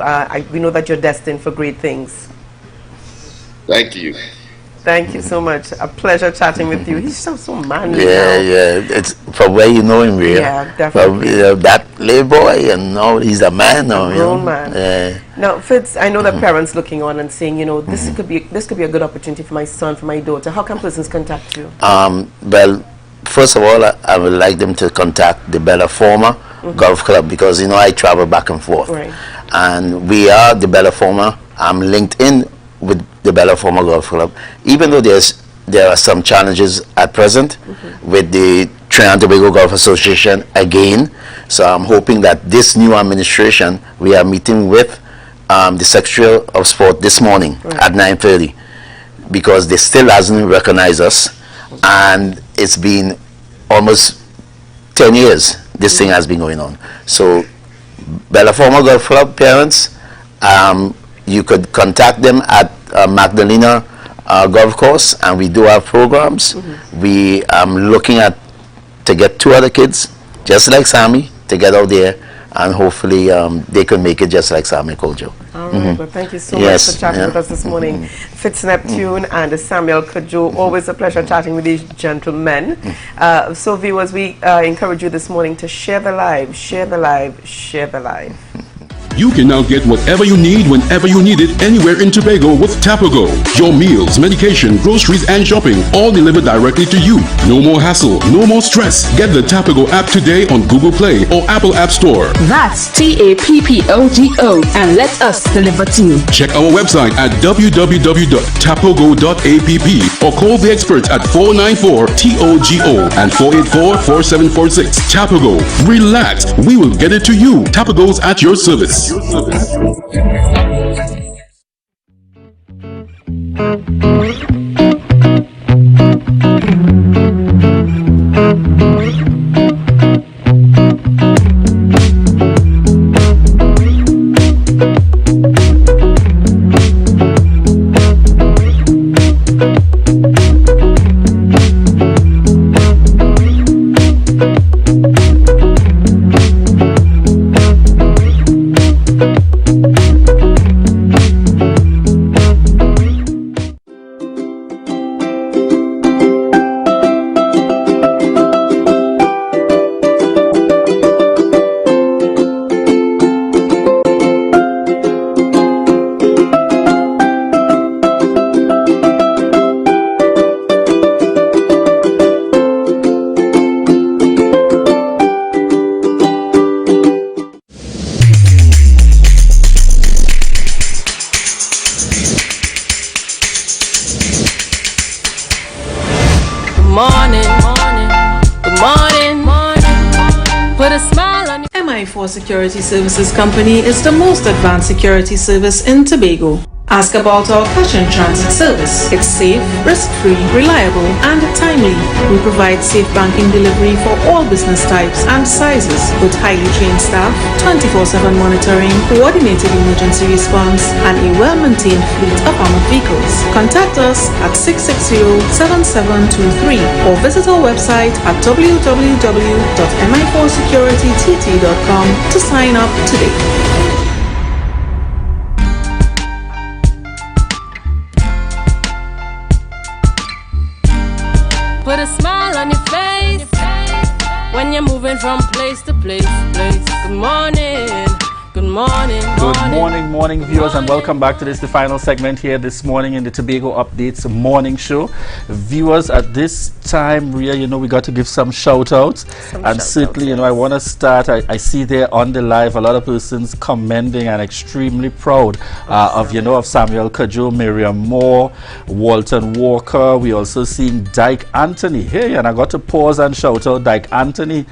We know that you're destined for great things. Thank you. Thank you so much. A pleasure chatting with you. He's so manly. Yeah. It's from where you know him, really. Yeah, definitely. From, that little boy, and now he's a man now. A grown man. Now, Fitz, I know that parents looking on and saying, you know, this could be a good opportunity for my son, for my daughter. How can persons contact you? Well, first of all, I would like them to contact the Bella Forma Golf Club, because, you know, I travel back and forth. Right. And we are the Bella Forma. I'm linked in with the Bella Forma Golf Club. Even though there's there are some challenges at present with the Trinidad and Tobago Golf Association again. So I'm hoping that this new administration, we are meeting with the Secretary of Sport this morning at 9:30, because they still hasn't recognized us, and it's been almost 10 years this thing has been going on. So Bella Former Golf Club parents, you could contact them at Magdalena Golf Course, and we do have programs. We looking at to get 2 other kids just like Sammy to get out there, and hopefully they can make it just like Sammy Kojo. All right, well, thank you so much for chatting with us this morning. Fitz Neptune and Samuel Kojo, always a pleasure chatting with these gentlemen. So viewers, we encourage you this morning to share the live, share the live, share the live. You can now get whatever you need whenever you need it anywhere in Tobago with Tobago. Your meals, medication, groceries and shopping all delivered directly to you. No more hassle, no more stress. Get the Tobago app today on Google Play or Apple App Store. That's TAPPOGO, and let us deliver to you. Check our website at www.tapogo.app or call the experts at 494-TOGO and 484-4746. Tobago. Relax. We will get it to you. Tobago's at your service. Security Services Company is the most advanced security service in Tobago. Ask about our cash and transit service. It's safe, risk-free, reliable, and timely. We provide safe banking delivery for all business types and sizes with highly trained staff, 24/7 monitoring, coordinated emergency response, and a well-maintained fleet of armored vehicles. Contact us at 660-7723 or visit our website at www.mi4securitytt.com to sign up today. Put a smile on your face when you're moving from place to place. Good morning. Good morning. Good morning, viewers, and welcome back to the final segment here this morning in the Tobago Updates morning show. Viewers, at this time, Ria, we got to give some shout outs. Certainly, I want to start. I see there on the live a lot of persons commending and extremely proud of Samuel Kojo, Miriam Moore, Walton Walker. We also seen Dyke Anthony. Hey, and I got to pause and shout out Dyke Anthony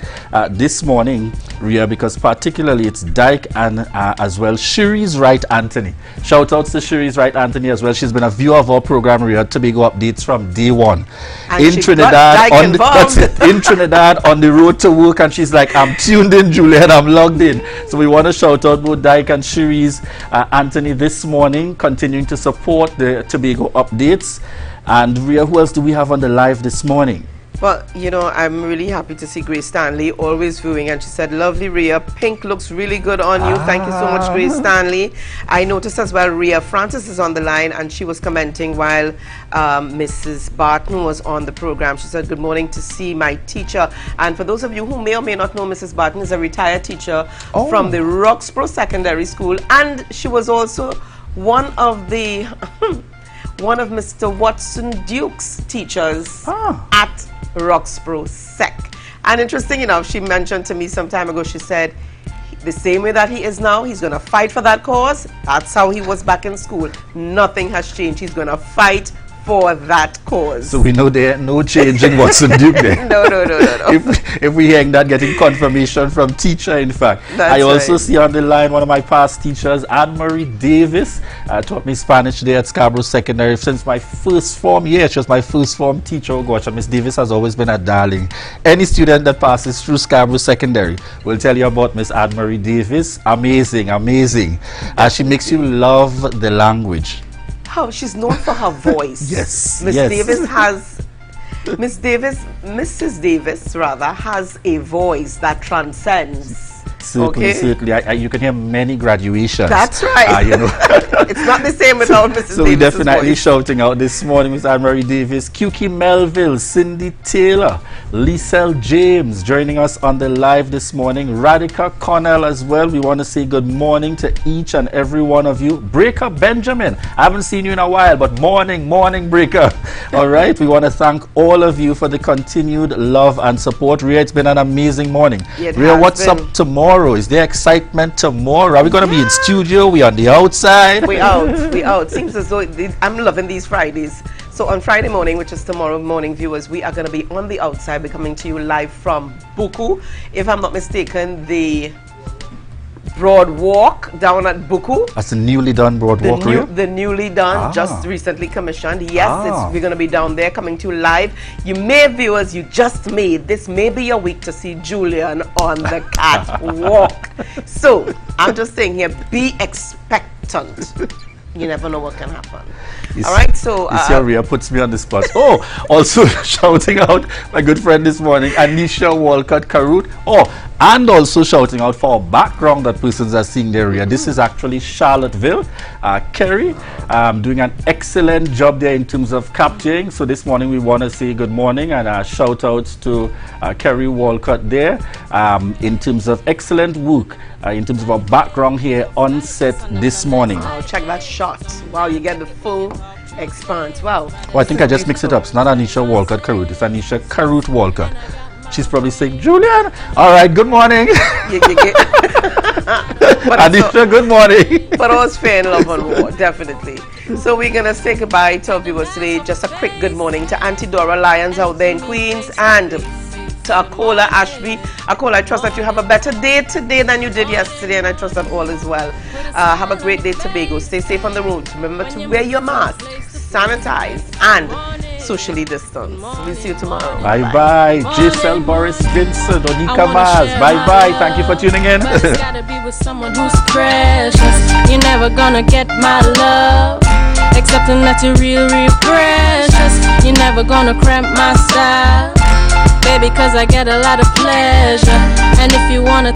this morning, Ria, because particularly it's Dyke and as well Shiri's Right Anthony. Shout outs to Shiri's Right Anthony as well. She's been a viewer of our program, Ria, Tobago Updates from day one. In Trinidad, on the road to work, and she's like, I'm tuned in, Julian, I'm logged in. So we want to shout out both Dyke and Shiri's Anthony this morning, continuing to support the Tobago Updates. And Ria, who else do we have on the live this morning? Well, I'm really happy to see Grace Stanley, always viewing, and she said, lovely Ria, pink looks really good on you. Thank you so much, Grace Stanley. I noticed as well, Ria Francis is on the line, and she was commenting while Mrs. Barton was on the program. She said, good morning to see my teacher. And for those of you who may or may not know, Mrs. Barton is a retired teacher from the Roxborough Secondary School, and she was also one of the one of Mr. Watson Duke's teachers at Roxborough Sec. And interesting enough, she mentioned to me some time ago, she said, the same way that he is now, he's going to fight for that cause. That's how he was back in school. Nothing has changed. He's going to fight for that cause. So we know there ain't no change in Watson Duke there. No. If we hearing that, getting confirmation from teacher, in fact. I also see on the line one of my past teachers, Anne-Marie Davis, taught me Spanish there at Scarborough Secondary since my first form year. She was my first form teacher. Oh gosh, and Miss Davis has always been a darling. Any student that passes through Scarborough Secondary will tell you about Miss Anne-Marie Davis. Amazing. She makes you love the language. Oh, she's known for her voice. Yes. Mrs. Davis rather has a voice that transcends. Certainly. You can hear many graduations. That's right. It's not the same without Mrs. Davis. So we're definitely shouting out this morning, Miss Anne-Marie Davis, Kuki Melville, Cindy Taylor, Lisel James joining us on the live this morning, Radhika Connell as well. We want to say good morning to each and every one of you. Breaker Benjamin, I haven't seen you in a while, but morning Breaker. All right, we want to thank all of you for the continued love and support. Ria, it's been an amazing morning. Ria, what's up tomorrow? Is there excitement tomorrow? Are we going to be in studio? We on the outside? We out. Seems as though I'm loving these Fridays. So on Friday morning, which is tomorrow morning, viewers, we are going to be on the outside. We're coming to you live from Buku. If I'm not mistaken, the Broad Walk down at Buku. That's the newly done Broad Walk, the newly done, just recently commissioned. Yes, we're going to be down there coming to you live. You viewers, you just made, this may be your week to see Julian on the catwalk. So, I'm just saying here, be expectant. You never know what can happen. All right, so Ria puts me on the spot. Also shouting out my good friend this morning, Anisha Walcott Karut. And also shouting out for our background that persons are seeing there. Ria. This is actually Charlottesville. Kerry doing an excellent job there in terms of capturing. So this morning we want to say good morning and shout outs to Kerry Walcott there in terms of excellent work. In terms of our background here on set this morning. Wow, check that shot. Wow, you get the full expanse. Wow. I think I just mixed it up. It's not Anisha Walcott Karut. It's Anisha Karut Walcott. She's probably saying, Julian. All right, good morning. Anisha, good morning. But all's fair in love and war, definitely. So we're going to say goodbye to our viewers today. Just a quick good morning to Auntie Dora Lyons out there in Queens and to Akola Ashby. Akola, I trust that you have a better day today than you did yesterday, and I trust that all is well. Have a great day, Tobago. Stay safe on the road. Remember to wear your mask, sanitize, and socially distance. We'll see you tomorrow. Bye-bye. Giselle, Boris, Vincent, Onika Maz. Bye-bye. Thank you for tuning in. Gotta be with someone who's precious. You're never gonna get my love, accepting that you're real precious. You're never gonna cramp my style, baby, cause I get a lot of pleasure. And if you wanna